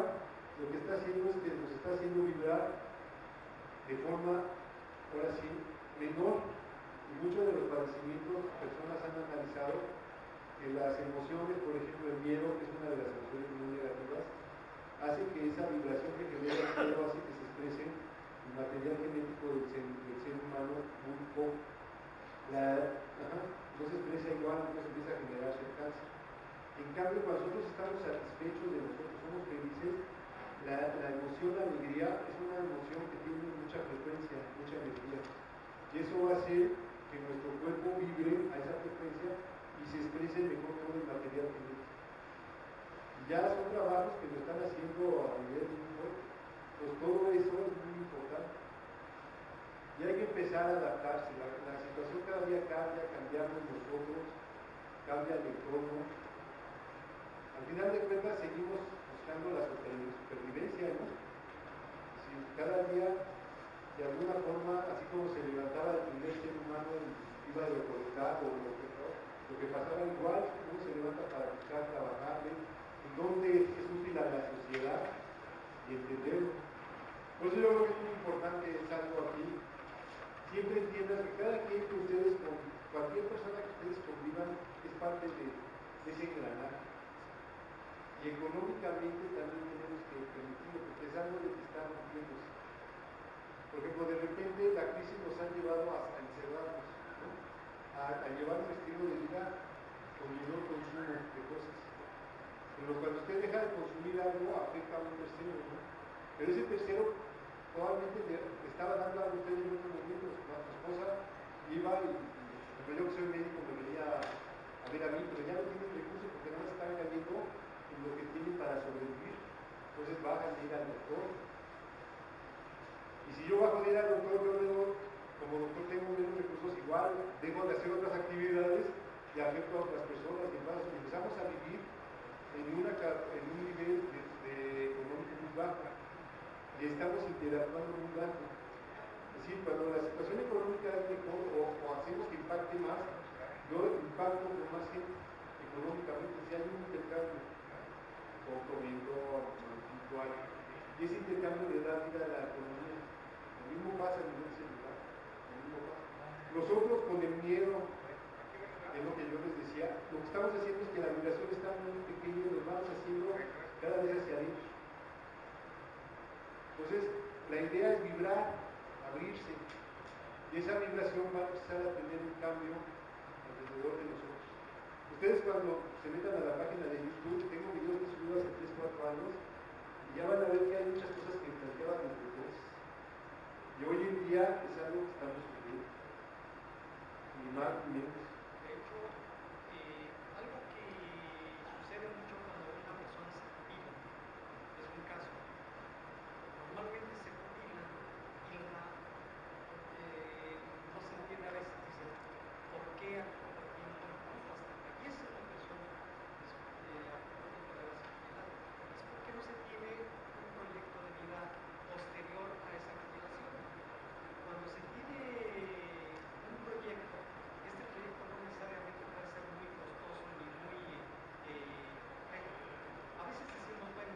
lo que está haciendo es que nos está haciendo vibrar de forma, ahora sí, menor. Y muchos de los padecimientos, personas han analizado que las emociones, por ejemplo el miedo, que es una de las emociones muy negativas, hace que esa vibración que genera el miedo hace que se exprese el material genético del ser humano muy poco. No se expresa igual, no se empieza a generarse el cáncer. En cambio, cuando nosotros estamos satisfechos de nosotros, somos felices, la emoción, la alegría, es una emoción que tiene mucha frecuencia, mucha energía. Y eso va a hacer que nuestro cuerpo vibre a esa frecuencia y se exprese mejor todo el material genético. Y ya son trabajos que lo están haciendo a nivel muy fuerte. Pues todo eso es muy importante. Y hay que empezar a adaptarse. La situación cada día cambia, cambiamos nosotros, cambia el entorno. Al final de cuentas seguimos buscando la supervivencia, ¿no? Si cada día, de alguna forma, así como se levantaba el primer ser humano y iba a recolectar o lo que pasaba igual, uno se levanta para buscar, trabajar, en dónde es útil a la sociedad y entenderlo. Por eso yo creo que es muy importante, es algo aquí, siempre entiendan que cada quien que ustedes, con cualquier persona que ustedes convivan, es parte de ese engranaje. Y económicamente también tenemos que permitirlo, porque es algo de que está rompiéndose. Por ejemplo, de repente la crisis nos ha llevado hasta encerrarnos, ¿no? a llevar un estilo de vida con menor consumo de cosas. Pero cuando usted deja de consumir algo, afecta a un tercero, ¿no? Pero ese tercero probablemente le estaba dando algo a usted en otro momento. Su esposa iba y pero yo que soy médico me venía a ver a mí, pero ya no tienen recursos porque no están cayendo en lo que tienen para sobrevivir. Entonces bajan de ir al doctor. Y si yo bajo de ir al doctor, yo luego, como doctor tengo menos recursos, igual dejo de hacer otras actividades y afecto a otras personas. Y más, empezamos a vivir en un nivel económico muy bajo y estamos interactuando muy bajo. Es decir, cuando la situación económica es mejor o hacemos que impacte más, yo impacto con más gente económicamente, si hay un intercambio con proveedor, con puntual, y ese intercambio le da vida a la economía. Lo mismo pasa a nivel celular, lo mismo pasa. Nosotros con el miedo, es lo que yo les decía, lo que estamos haciendo es que la migración está muy pequeña, nos vamos haciendo cada vez hacia adentro. Entonces, la idea es vibrar, abrirse, y esa vibración va a empezar a tener un cambio alrededor de nosotros. Ustedes cuando se metan a la página de YouTube, tengo videos que subí hace 3-4 años, y ya van a ver que hay muchas cosas que planteaban desde entonces. Y hoy en día es algo que estamos viviendo. Ni más ni menos. De hecho, algo que sucede mucho cuando una persona se jubila, es un caso. Normalmente se jubilan y no se entiende a veces, dice, ¿por qué a corto tiempo hasta que fallece una persona a corto tiempo de haberse jubilado? Es porque no se tiene un proyecto de vida posterior a esa jubilación. Cuando se tiene un proyecto, este proyecto no necesariamente puede ser muy costoso ni muy complejo. A veces decimos, bueno,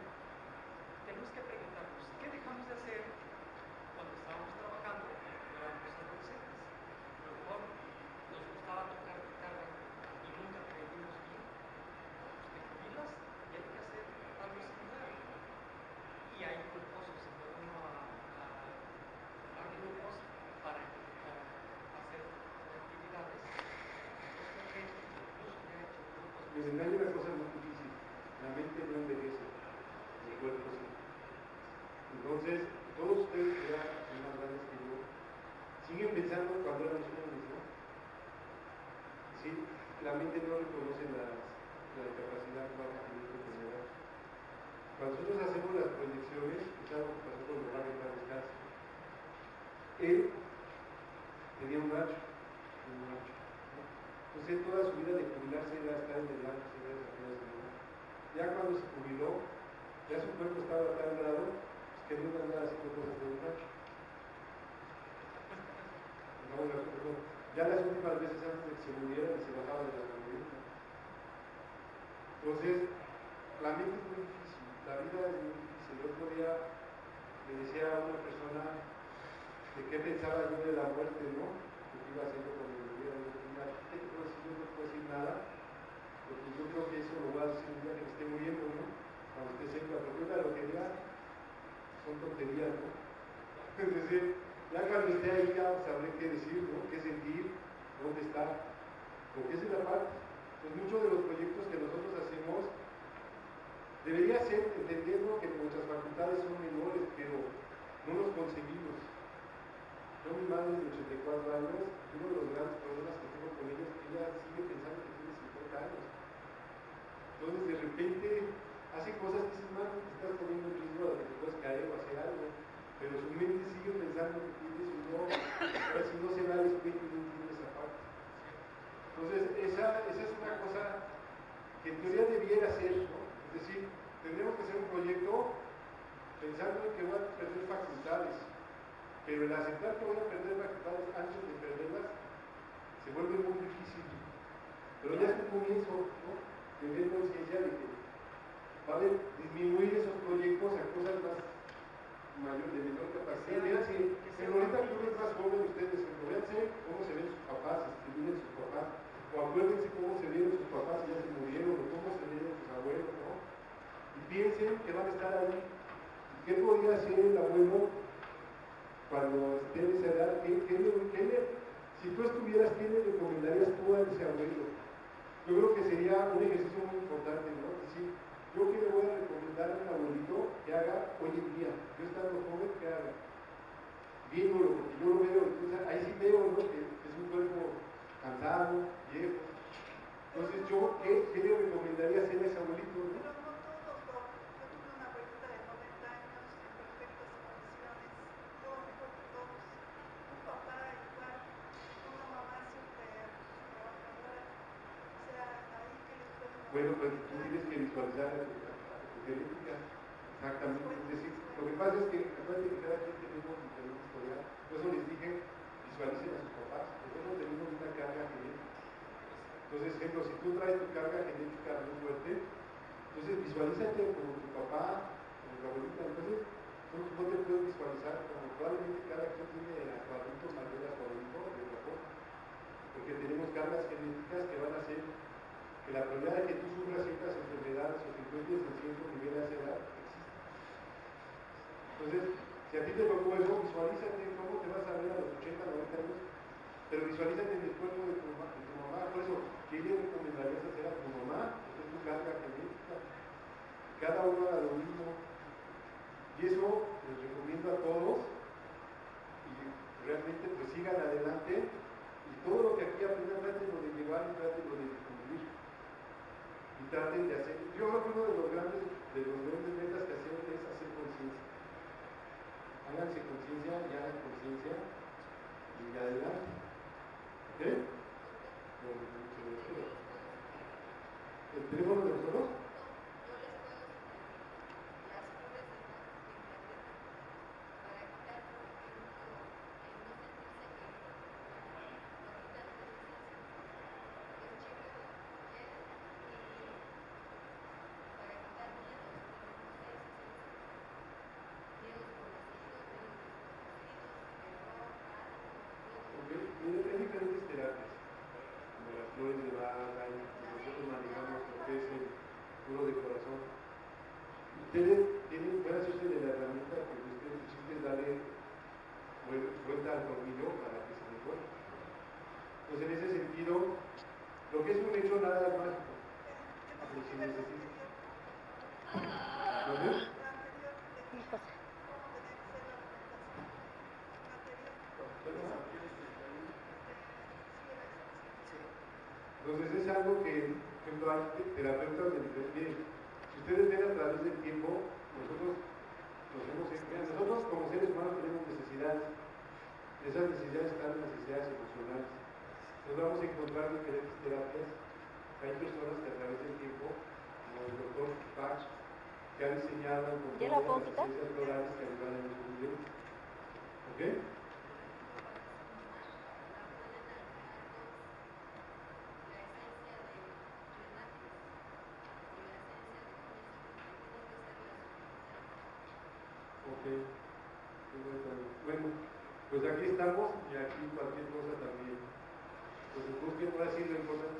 tenemos que preguntarnos, ¿qué dejamos de hacer cuando estábamos trabajando cuando éramos adolescentes? A lo mejor nos gustaba tocar guitarra y nunca aprendimos bien. Pues te jubilas y hay que hacer algo similar. Y hay grupos, se puede uno a formar grupos para hacer actividades. Incluso ya he hecho grupos. Miren, hay una cosa muy difícil, la mente no envejece, el cuerpo sí. Entonces, todos ustedes que ya son más grandes que yo, siguen pensando cuando eran jóvenes, ¿no? Sí, la mente no reconoce la capacidad que va a tener que tener. Cuando nosotros hacemos las proyecciones, es algo que pasó con el barrio para descanso. Él tenía un macho. Entonces toda su vida de jubilarse era estar en el banco, ya cuando se jubiló, ya su cuerpo estaba tan grado que no iba a andar haciendo cosas de un macho. Ya las últimas veces antes de que se muriera y se bajaba de la camioneta. Entonces, la mente es muy difícil, la vida es muy difícil. El otro día le decía a una persona de qué pensaba yo de la muerte, ¿no? Que iba haciendo cuando me muriera. ¿Qué te puedo decir? Yo no puedo decir nada, porque yo creo que eso lo va a decir un día que me esté muriendo, ¿no? Cuando esté cerca, porque una lotería son tonterías, ¿no? Es decir, ya cuando esté ahí ya sabré qué decir, ¿no? Qué sentir, dónde estar, porque esa es la parte. Pues muchos de los proyectos que nosotros hacemos debería ser entendiendo que nuestras facultades son menores, pero no los conseguimos. Yo, mi madre de 84 años, uno de los grandes problemas que tengo con ella es que ella sigue pensando que tiene 50 años. Entonces, de repente, hace cosas que dices, man, te estás poniendo en riesgo de que te puedas caer o hacer algo, pero su mente sigue pensando que tienes un no, ahora si no se va el espíritu, no entiende esa parte. Entonces, esa es una cosa que en teoría debiera ser, ¿no? Es decir, tendremos que hacer un proyecto pensando en que voy a perder facultades, pero el aceptar que voy a perder facultades antes de perderlas se vuelve muy difícil. Pero ya es un comienzo, ¿no? Tener conciencia de que va a haber disminuir esos proyectos a cosas más mayores, de menor capacidad. Pero ahorita que uno es más joven, ustedes véanse cómo se ven sus papás, escriben sus papás, o acuérdense cómo se vieron sus papás y ya se murieron, o cómo se vieron sus abuelos, ¿no? Y piensen que van a estar ahí. ¿Qué podría hacer el abuelo cuando esté en esa edad? Si tú estuvieras, ¿qué le recomendarías tú a ese abuelo? Yo creo que sería un ejercicio muy importante, ¿no? Es decir, Yo que le voy a recomendar a un abuelito que haga hoy en día, yo estando joven, que haga, viéndolo, porque yo lo veo, entonces ahí sí veo, ¿no? Que es un cuerpo cansado, viejo. Entonces yo, ¿qué le recomendaría hacer a ese abuelito, no? Pero no todos, yo tuve una abuelita de 90 años en perfectas condiciones, yo mejor que todos, un papá igual, una mamá súper trabajadora, o sea, ahí que les puedo Bueno, pues tú tienes que visualizar a tu genética, exactamente. Es decir, lo que pasa es que, acuérdate que cada quien tenemos diferente historial. Por eso les dije, visualicen a sus papás, nosotros tenemos una carga genética. Entonces, ejemplo, si tú traes tu carga genética muy fuerte, entonces visualízate como tu papá, como tu abuelita. Entonces, tú no te puedes visualizar como probablemente cada quien tiene a su adulto mayor, a su adulto de otra forma. Porque tenemos cargas genéticas que van a hacer que la probabilidad de que tú sufras ciertas enfermedades o te encuentres en cierto nivel de edad existe. Entonces, si a ti te tocó eso, visualízate cómo te vas a ver a los 80, 90 años, pero visualízate en el cuerpo de tu mamá. Por eso, ¿qué le recomendarías hacer a tu mamá? Esa es tu carga genética. Cada uno haga lo mismo. Y eso les recomiendo a todos y realmente pues sigan adelante y todo lo que aquí aprendan traten de llevar y traten de difundir. Y traten de hacer, yo creo que uno de los grandes metas que hacer es hacer conciencia. Háganse conciencia y hagan conciencia y adelante. ¿Ok? Bueno, muchas gracias. ¿El teléfono de nosotros? Hay diferentes terapias, como las flores de Bach, nosotros manejamos lo que es el puro de corazón. Ustedes pueden hacerse de la herramienta que ustedes chiste darle vuelta al tornillo para que se mejore. Entonces, en ese sentido, lo que es un hecho nada es mágico. Pero si necesitas. ¿Dónde? Entonces es algo que, por ejemplo, hay terapeutas de diferentes. Miren, si ustedes ven a través del tiempo, nosotros como seres humanos tenemos necesidades. Esas necesidades están en las necesidades emocionales. Entonces vamos a encontrar diferentes terapias. Hay personas que a través del tiempo, como el doctor Bach, que ha diseñado con todas las ciencias florales que ayudan a los niños. ¿Ok? Ok, bueno, pues aquí estamos y aquí cualquier cosa también. Pues busquen, ahora sí lo importante